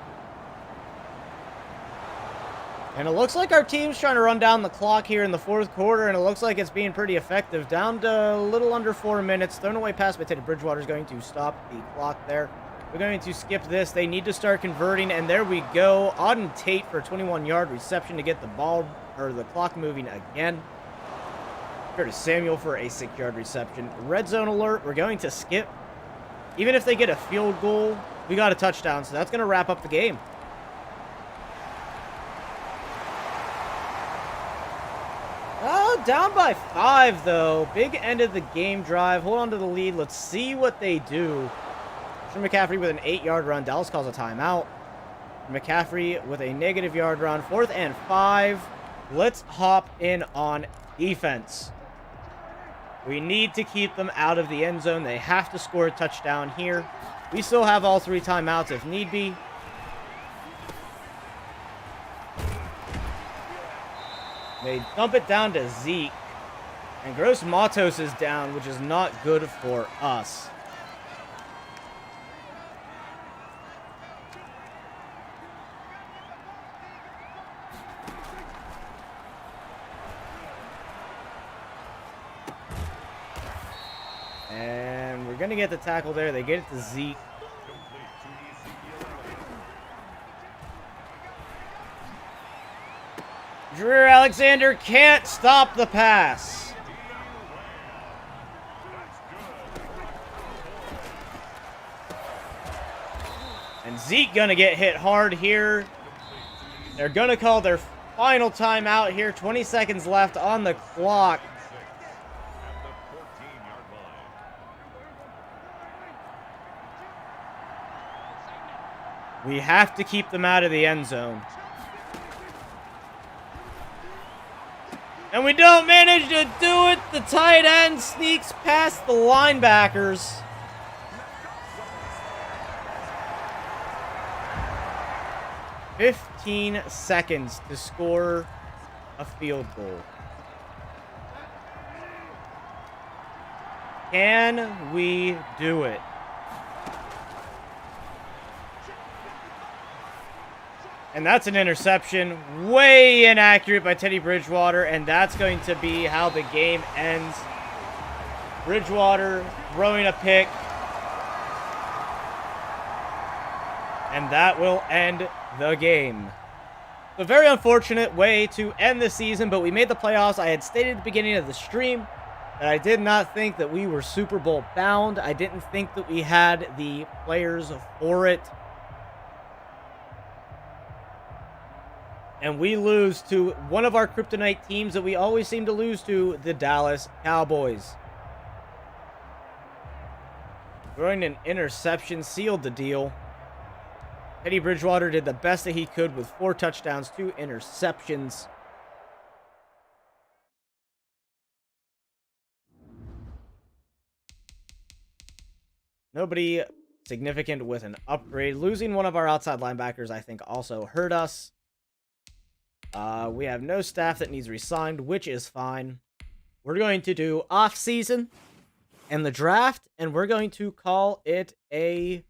And it looks like our team's trying to run down the clock here in the fourth quarter, and it looks like it's being pretty effective. Down to a little under 4 minutes. Thrown away pass by Teddy Bridgewater is going to stop the clock there. We're going to skip this. They need to start converting, and there we go. Auden Tate for a 21-yard reception to get the ball, or the clock moving again. Curtis Samuel for a 6-yard reception. Red zone alert. We're going to skip. Even if they get a field goal, we got a touchdown, so that's going to wrap up the game. Oh, down by 5, though. Big end of the game drive. Hold on to the lead. Let's see what they do. McCaffrey with an 8-yard run. Dallas calls a timeout. McCaffrey with a -yard run. 4th and 5. Let's hop in on defense. We need to keep them out of the end zone. They have to score a touchdown here. We still have all 3 timeouts if need be. They dump it down to Zeke. And Gross Matos is down, which is not good for us. And we're going to get the tackle there. They get it to Zeke. Drew Alexander can't stop the pass. And Zeke going to get hit hard here. They're going to call their final timeout here. 20 seconds left on the clock. We have to keep them out of the end zone. And we don't manage to do it. The tight end sneaks past the linebackers. "15 seconds to score a field goal. Can we do it? And that's an interception. Way inaccurate by Teddy Bridgewater. And that's going to be how the game ends. Bridgewater throwing a pick. And that will end the game. A very unfortunate way to end the season, but we made the playoffs. I had stated at the beginning of the stream that I did not think that we were Super Bowl bound. I didn't think that we had the players for it. And we lose to one of our kryptonite teams that we always seem to lose to, the Dallas Cowboys. Throwing an interception sealed the deal. Teddy Bridgewater did the best that he could with 4 touchdowns, 2 interceptions. Nobody significant with an upgrade. Losing one of our outside linebackers, I think, also hurt us. We have no staff that needs re-signed, which is fine. We're going to do off-season and the draft, and we're going to call it a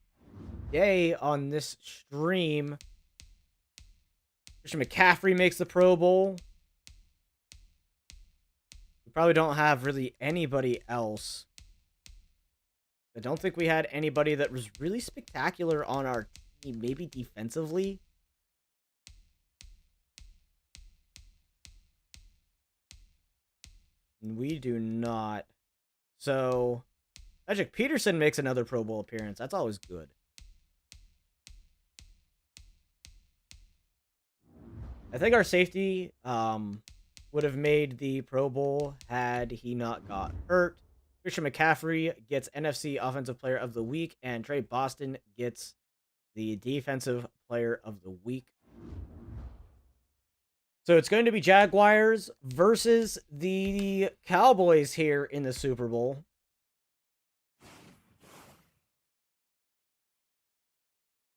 day on this stream. Christian McCaffrey makes the Pro Bowl. We probably don't have really anybody else. I don't think we had anybody that was really spectacular on our team, maybe defensively. We do not. So, Magic Peterson makes another Pro Bowl appearance. That's always good. I think our safety would have made the Pro Bowl had he not got hurt. Christian McCaffrey gets NFC Offensive Player of the Week, and Trey Boston gets the Defensive Player of the Week. So it's going to be Jaguars versus the Cowboys here in the Super Bowl.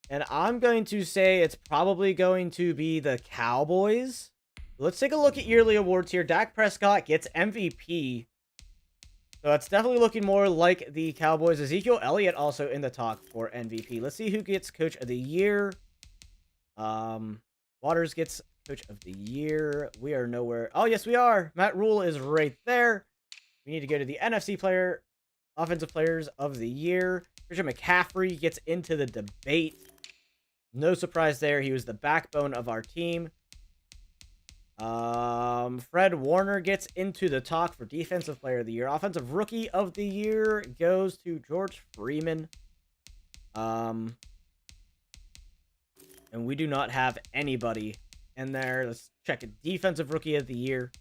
And I'm going to say it's probably going to be the Cowboys. Let's take a look at yearly awards here. Dak Prescott gets MVP. So it's definitely looking more like the Cowboys. Ezekiel Elliott also in the talk for MVP. Let's see who gets Coach of the Year. Waters gets Coach of the Year. We are nowhere. Oh, yes, we are. Matt Rule is right there. We need to go to the NFC Offensive Players of the Year. Christian McCaffrey gets into the debate. No surprise there. He was the backbone of our team. Fred Warner gets into the talk for Defensive Player of the Year. Offensive Rookie of the Year goes to George Freeman. And we do not have anybody in there. Let's check it. Defensive Rookie of the Year.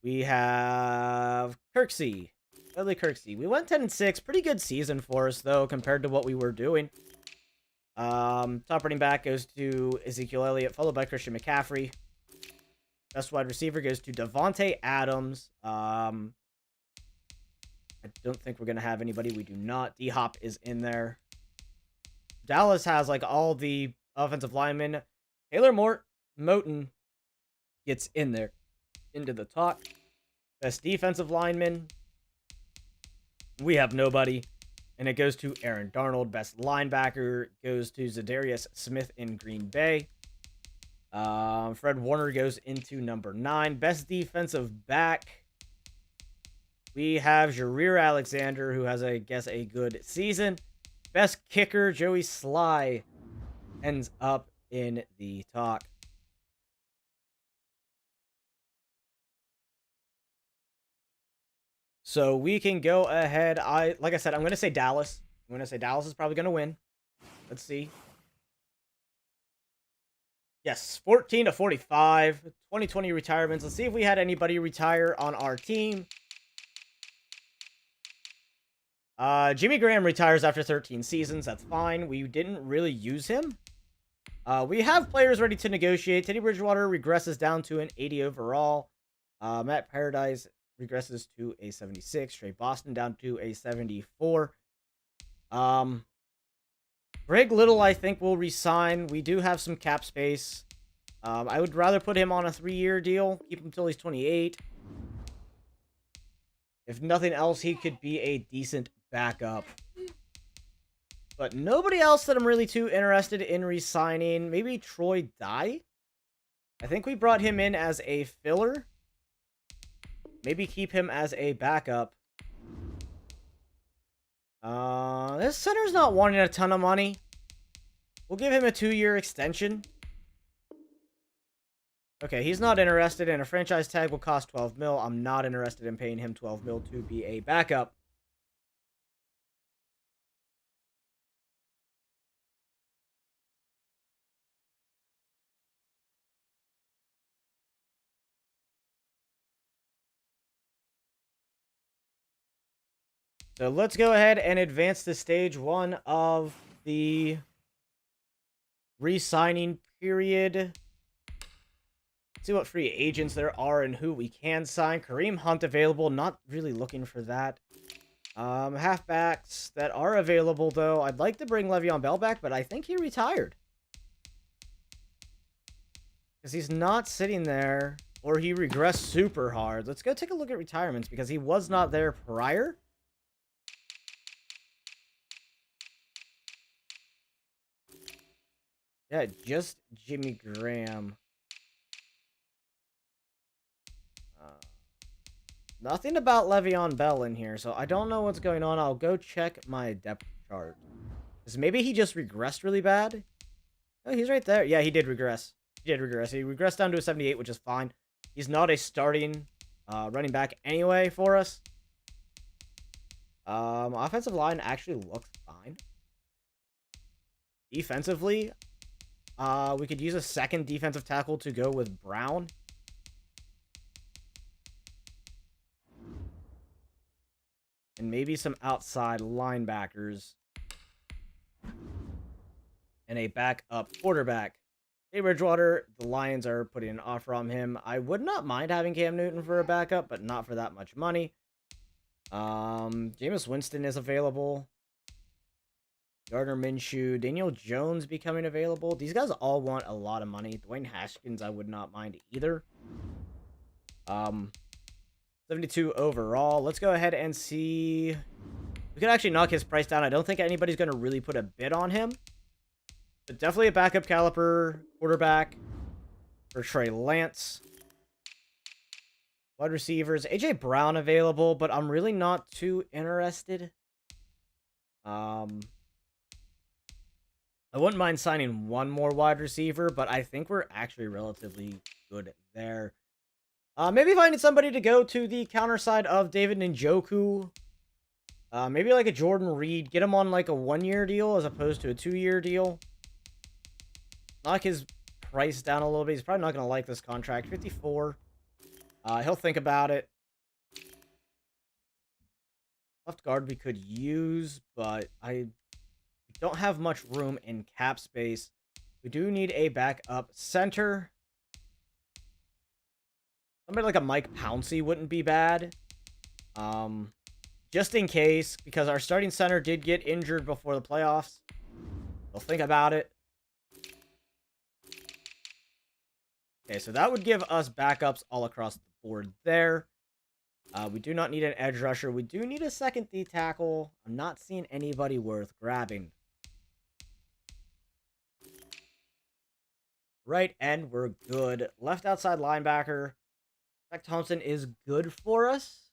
We have Kirksey. Dudley Kirksey. We went 10-6. Pretty good season for us, though, compared to what we were doing. Top running back goes to Ezekiel Elliott, followed by Christian McCaffrey. Best wide receiver goes to Devontae Adams. I don't think we're going to have anybody. We do not. D-Hop is in there. Dallas has, like, all the offensive linemen. Taylor Moton gets in there. Into the talk. Best defensive lineman. We have nobody. And it goes to Aaron Darnold. Best linebacker goes to Zadarius Smith in Green Bay. Fred Warner goes into number 9. Best defensive back. We have Jareer Alexander, who has, I guess, a good season. Best kicker, Joey Sly, ends up in the talk. So we can go ahead. Like I said, I'm going to say Dallas. I'm going to say Dallas is probably going to win. Let's see. Yes, 14-45. 2020 retirements. Let's see if we had anybody retire on our team. Jimmy Graham retires after 13 seasons. That's fine. We didn't really use him. We have players ready to negotiate. Teddy Bridgewater regresses down to an 80 overall. Matt Paradise regresses to a 76. Trey Boston down to a 74. Greg Little, I think, will resign. We do have some cap space. I would rather put him on a 3-year deal. Keep him until he's 28. If nothing else, he could be a decent backup. But nobody else that I'm really too interested in resigning. Maybe Troy Dye? I think we brought him in as a filler. Maybe keep him as a backup. This center's not wanting a ton of money. We'll give him a 2-year extension. Okay, he's not interested, and a franchise tag will cost 12 mil. I'm not interested in paying him 12 mil to be a backup. So let's go ahead and advance to stage 1 of the re-signing period. See what free agents there are and who we can sign. Kareem Hunt available. Not really looking for that. Halfbacks that are available, though. I'd like to bring Le'Veon Bell back, but I think he retired. Because he's not sitting there, or he regressed super hard. Let's go take a look at retirements, because he was not there prior. Yeah, just Jimmy Graham. Nothing about Le'Veon Bell in here, so I don't know what's going on. I'll go check my depth chart. Because maybe he just regressed really bad. Oh, he's right there. Yeah, he did regress. He did regress. He regressed down to a 78, which is fine. He's not a starting running back anyway for us. Offensive line actually looks fine. Defensively, we could use a second defensive tackle to go with Brown. and maybe some outside linebackers. And a backup quarterback. Hey, Bridgewater, the Lions are putting an offer on him. I would not mind having Cam Newton for a backup, but not for that much money. Jameis Winston is available. Gardner Minshew, Daniel Jones becoming available. These guys all want a lot of money. Dwayne Haskins, I would not mind either. 72 overall. Let's go ahead and see. We could actually knock his price down. I don't think anybody's going to really put a bid on him. But definitely a backup caliber quarterback for Trey Lance. Wide receivers. A.J. Brown available, but I'm really not too interested. I wouldn't mind signing one more wide receiver, but I think we're actually relatively good there. Maybe finding somebody to go to the counter side of David Njoku. Maybe like a Jordan Reed. Get him on like a 1-year deal as opposed to a 2-year deal. Knock his price down a little bit. He's probably not going to like this contract. 54. He'll think about it. Left guard we could use, but I don't have much room in cap space. We do need a backup center. Somebody like a Mike Pouncey wouldn't be bad. Just in case, because our starting center did get injured before the playoffs. We'll think about it. Okay, so that would give us backups all across the board there. We do not need an edge rusher. We do need a second D tackle. I'm not seeing anybody worth grabbing. Right end, we're good. Left outside linebacker. Zach Thompson is good for us.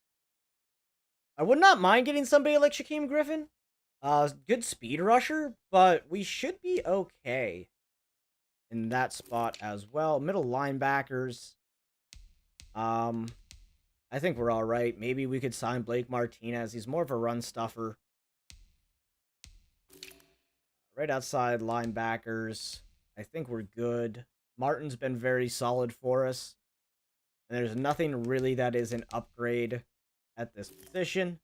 I would not mind getting somebody like Shaquem Griffin. Good speed rusher, but we should be okay in that spot as well. Middle linebackers. I think we're all right. Maybe we could sign Blake Martinez. He's more of a run stuffer. Right outside linebackers. I think we're good. Martin's been very solid for us. And there's nothing really that is an upgrade at this position.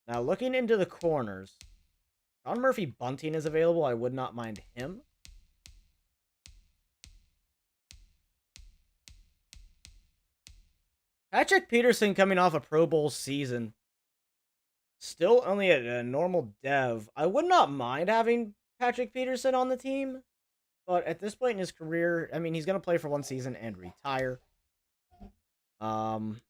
Now, looking into the corners. John Murphy Bunting is available. I would not mind him. Patrick Peterson coming off a Pro Bowl season. Still only a normal dev. I would not mind having Patrick Peterson on the team. But at this point in his career, I mean, he's going to play for one season and retire. I'm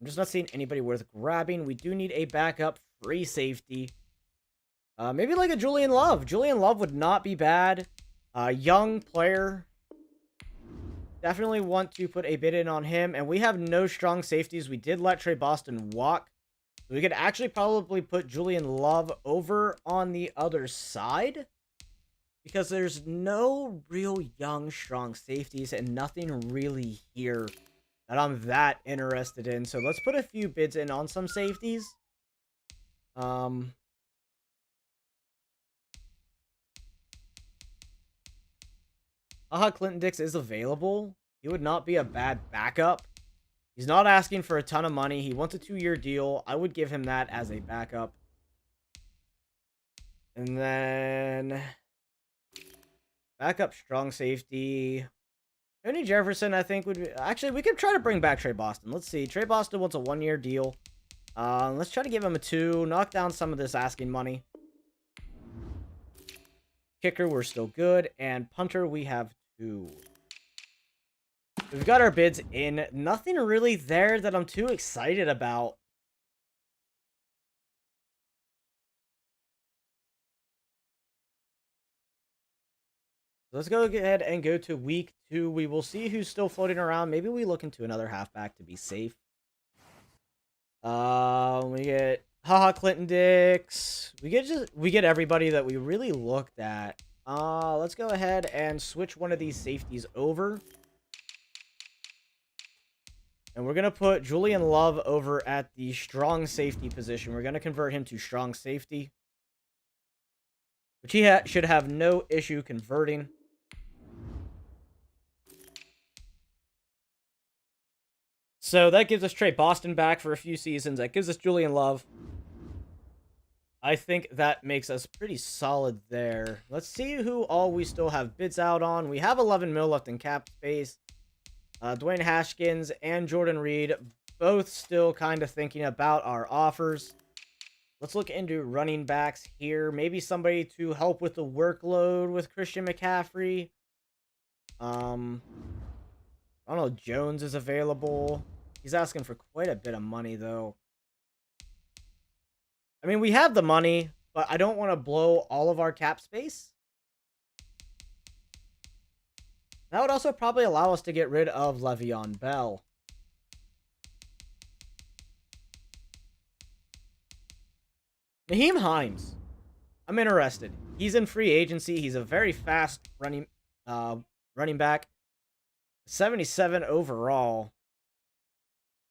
just not seeing anybody worth grabbing. We do need a backup free safety. Maybe like a Julian Love. Julian Love would not be bad. Young player. Definitely want to put a bid in on him. And we have no strong safeties. We did let Trey Boston walk. So we could actually probably put Julian Love over on the other side. Because there's no real young, strong safeties. And nothing really here that I'm that interested in. So let's put a few bids in on some safeties. Clinton Dix is available. He would not be a bad backup. He's not asking for a ton of money. He wants a 2-year deal. I would give him that as a backup. And then backup strong safety. Tony Jefferson, I think, would be... Actually, we could try to bring back Trey Boston. Let's see. Trey Boston wants a 1-year deal. Let's try to give him a 2. Knock down some of this asking money. Kicker, we're still good. And punter, we have 2. We've got our bids in. Nothing really there that I'm too excited about. Let's go ahead and go to week 2. We will see who's still floating around. Maybe we look into another halfback to be safe. We get Clinton Dix. We get everybody that we really looked at. Let's go ahead and switch one of these safeties over. And we're going to put Julian Love over at the strong safety position. We're going to convert him to strong safety, which he should have no issue converting. So that gives us Trey Boston back for a few seasons. That gives us Julian Love. I think that makes us pretty solid there. Let's see who all we still have bids out on. We have 11 mil left in cap space. Dwayne Haskins and Jordan Reed, both still kind of thinking about our offers. Let's look into running backs here. Maybe somebody to help with the workload with Christian McCaffrey. Ronald Jones is available. He's asking for quite a bit of money, though. I mean, we have the money, but I don't want to blow all of our cap space. That would also probably allow us to get rid of Le'Veon Bell. Naheem Hines. I'm interested. He's in free agency. He's a very fast running back. 77 overall.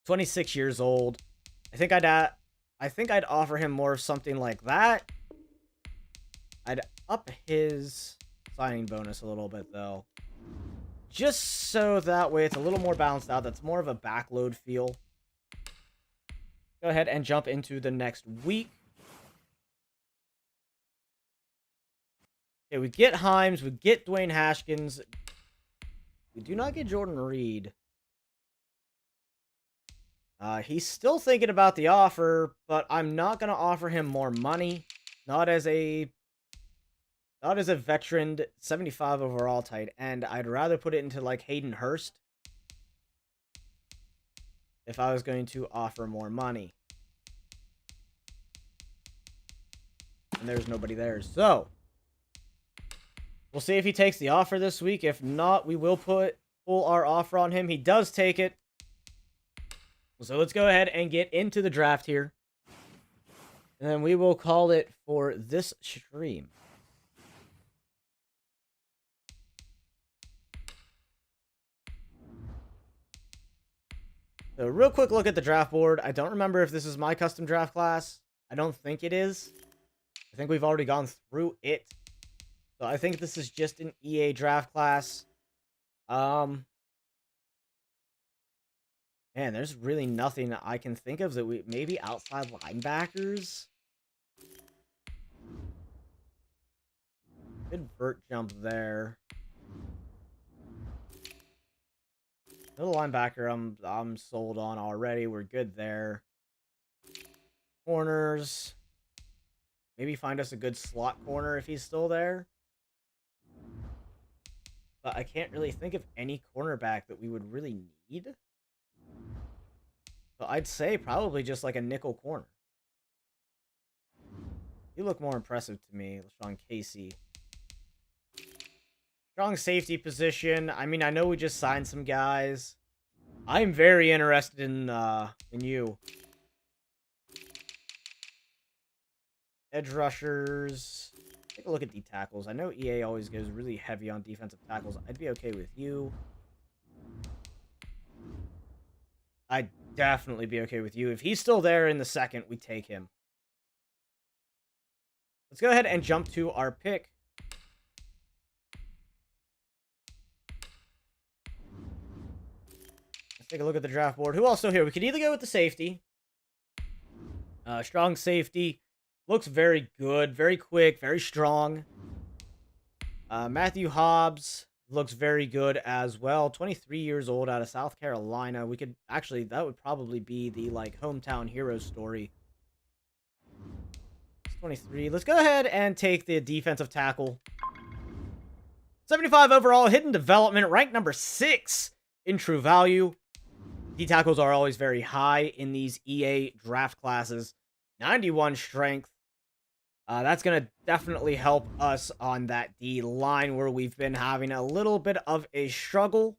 26 years old. I think I'd offer him more of something like that. I'd up his signing bonus a little bit, though. Just so that way it's a little more balanced out. That's more of a backload feel. Go ahead and jump into the next week. Okay, we get Himes. We get Dwayne Haskins. We do not get Jordan Reed. He's still thinking about the offer, but I'm not going to offer him more money. Not as a veteran 75 overall tight end. I'd rather put it into like Hayden Hurst if I was going to offer more money. And there's nobody there. So we'll see if he takes the offer this week. If not, we will pull our offer on him. He does take it. So let's go ahead and get into the draft here. And then we will call it for this stream. So real quick look at the draft board. I don't remember if this is my custom draft class. I don't think it is. I think we've already gone through it. So I think this is just an EA draft class. Man, there's really nothing that I can think of that we... Maybe outside linebackers? Good vert jump there. Middle linebacker, I'm sold on already. We're good there. Corners. Maybe find us a good slot corner if he's still there. But I can't really think of any cornerback that we would really need. So I'd say probably just like a nickel corner. You look more impressive to me, Sean Casey. Strong safety position. I mean, I know we just signed some guys. I'm very interested in you. Edge rushers. Take a look at D tackles. I know EA always goes really heavy on defensive tackles. I'd be okay with you. I'd definitely be okay with you. If he's still there in the second, we take him. Let's go ahead and jump to our pick. Let's take a look at the draft board. Who else still here? We could either go with the safety. Strong safety. Looks very good, very quick, very strong. Matthew Hobbs looks very good as well. 23 years old out of South Carolina. We could actually, that would probably be the like hometown hero story. 23. Let's go ahead and take the defensive tackle. 75 overall, hidden development, ranked number 6 in true value. D tackles are always very high in these EA draft classes. 91 strength. That's going to definitely help us on that D line where we've been having a little bit of a struggle.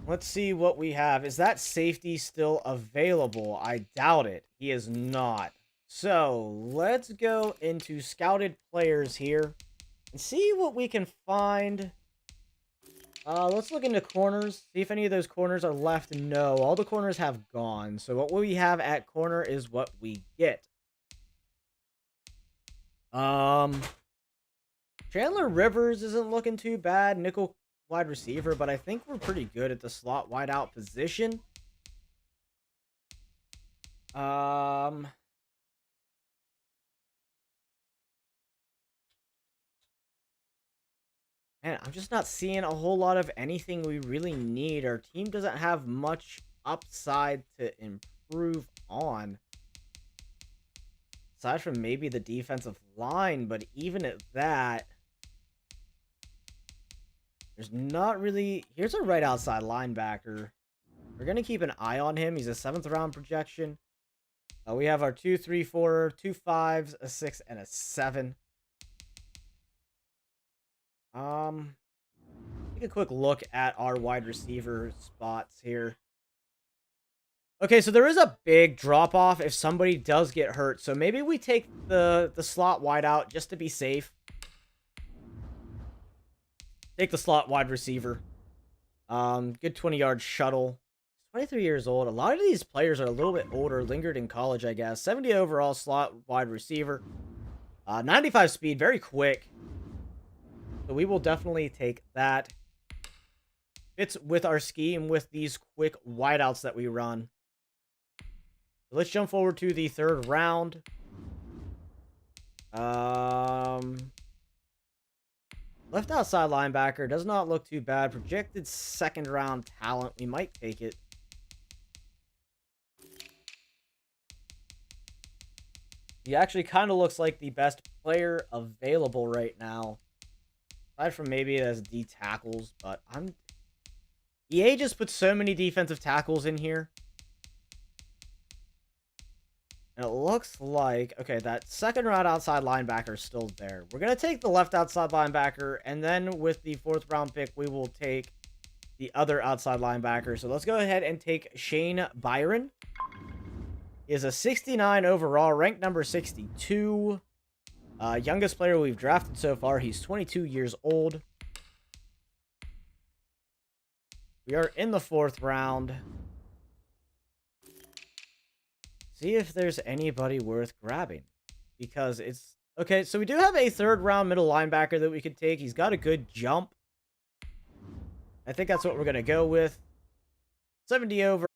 Let's see what we have. Is that safety still available? I doubt it. He is not. So let's go into scouted players here and see what we can find. Let's look into corners. See if any of those corners are left. No, all the corners have gone. So what we have at corner is what we get. Chandler Rivers isn't looking too bad. Nickel wide receiver, but I think we're pretty good at the slot wideout position. Man, I'm just not seeing a whole lot of anything we really need. Our team doesn't have much upside to improve on. Aside from maybe the defensive line, but even at that, there's not really... Here's a right outside linebacker. We're going to keep an eye on him. He's a 7th round projection. We have our 2, 3, 4, 2 5s, a 6, and a 7. Take a quick look at our wide receiver spots here. Okay, so there is a big drop-off if somebody does get hurt. So maybe we take the slot wide out just to be safe. Take the slot wide receiver. Good 20-yard shuttle. 23 years old. A lot of these players are a little bit older, lingered in college, I guess. 70 overall slot wide receiver. 95 speed, very quick. So we will definitely take that. Fits with our scheme with these quick wideouts that we run. Let's jump forward to the 3rd round. Left outside linebacker does not look too bad. Projected 2nd round talent. We might take it. He actually kind of looks like the best player available right now. Aside from maybe it has D tackles, but EA just put so many defensive tackles in here. And it looks like, okay, that 2nd round outside linebacker is still there. We're going to take the left outside linebacker, and then with the 4th round pick, we will take the other outside linebacker. So let's go ahead and take Shane Byron. He is a 69 overall, ranked number 62. Youngest player we've drafted so far. He's 22 years old. We are in the 4th round. See if there's anybody worth grabbing. Because it's... Okay, so we do have a 3rd round middle linebacker that we could take. He's got a good jump. I think that's what we're going to go with. 70 over.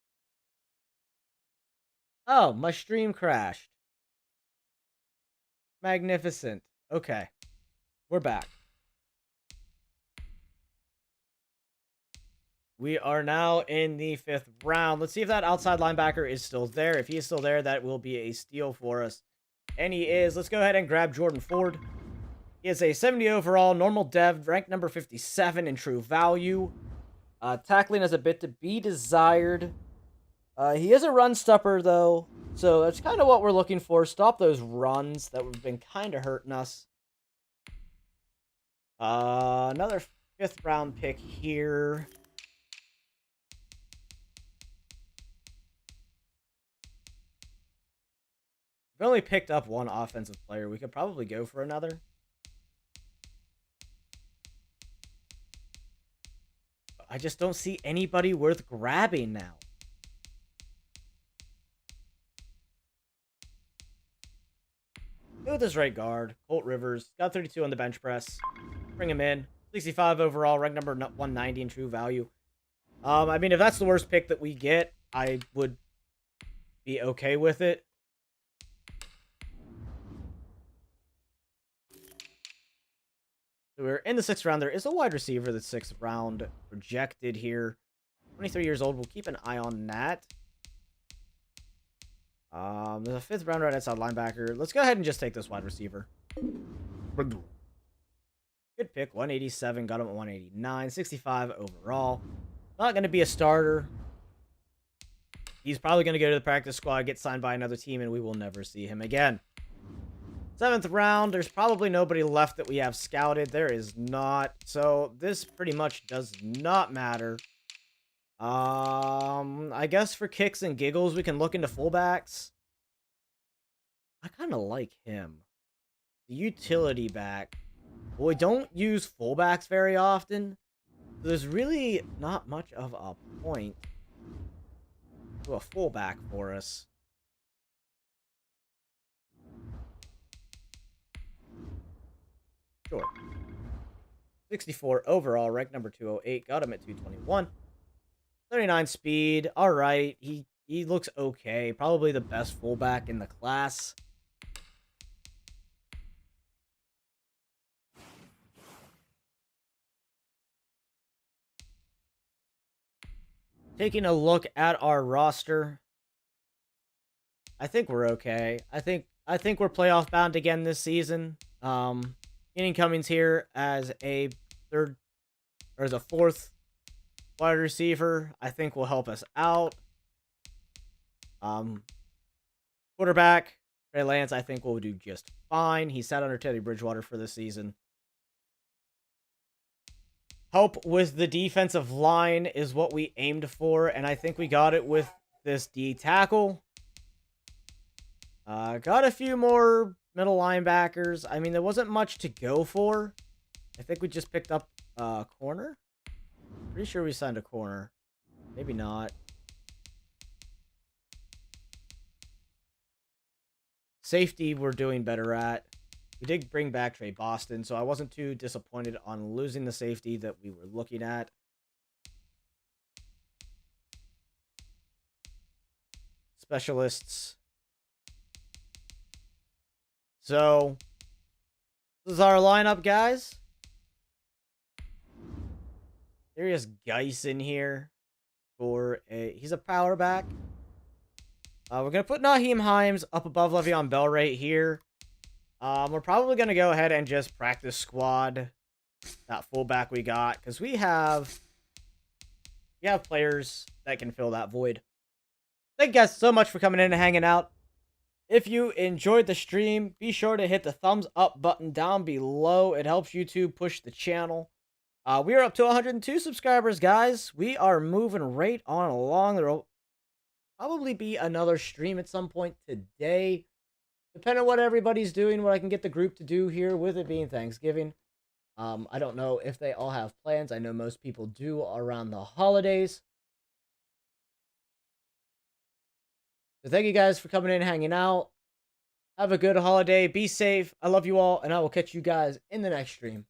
Oh, my stream crashed. Magnificent. Okay. We're back. We are now in the 5th round. Let's see if that outside linebacker is still there. If he is still there, that will be a steal for us. And he is. Let's go ahead and grab Jordan Ford. He is a 70 overall, normal dev, ranked number 57 in true value. Tackling has a bit to be desired. He is a run stopper, though. So that's kind of what we're looking for. Stop those runs that have been kind of hurting us. Another 5th round pick here. We've only picked up one offensive player. We could probably go for another. I just don't see anybody worth grabbing now. Go with this right guard. Colt Rivers. Got 32 on the bench press. Bring him in. 65 overall. Rank number 190 in true value. I mean, if that's the worst pick that we get, I would be okay with it. So we're in the 6th round. There is a wide receiver that's 6th round projected here. 23 years old. We'll keep an eye on that. There's a 5th round right outside linebacker. Let's go ahead and just take this wide receiver. Good pick. 187. Got him at 189. 65 overall. Not going to be a starter. He's probably going to go to the practice squad, get signed by another team, and we will never see him again. 7th round. There's probably nobody left that we have scouted. There is not. So this pretty much does not matter. I guess for kicks and giggles, we can look into fullbacks. I kind of like him. The utility back. Well, we don't use fullbacks very often. So there's really not much of a point to a fullback for us. Sure. 64 overall, ranked number 208. Got him at 221. 39 speed. All right. He looks okay. Probably the best fullback in the class. Taking a look at our roster, I think we're okay. I think we're playoff bound again this season. Ian Cummings here as a third or as a fourth wide receiver, I think will help us out. Quarterback Trey Lance, I think will do just fine. He sat under Teddy Bridgewater for the season. Help with the defensive line is what we aimed for, and I think we got it with this D tackle. Got a few more middle linebackers. I mean, there wasn't much to go for. I think we just picked up a corner. Pretty sure we signed a corner. Maybe not. Safety, we're doing better at. We did bring back Trey Boston, so I wasn't too disappointed on losing the safety that we were looking at. Specialists. So, this is our lineup, guys. There is Geis in here for he's a power back. We're going to put Naheem Himes up above Le'Veon Bell right here. We're probably going to go ahead and just practice squad that fullback we got, because we have players that can fill that void. Thank you guys so much for coming in and hanging out. If you enjoyed the stream, be sure to hit the thumbs up button down below. It helps YouTube push the channel. We are up to 102 subscribers, guys. We are moving right on along. There will probably be another stream at some point today, depending on what everybody's doing, what I can get the group to do here, with it being Thanksgiving. I don't know if they all have plans. I know most people do around the holidays. So thank you guys for coming in and hanging out. Have a good holiday. Be safe. I love you all, and I will catch you guys in the next stream.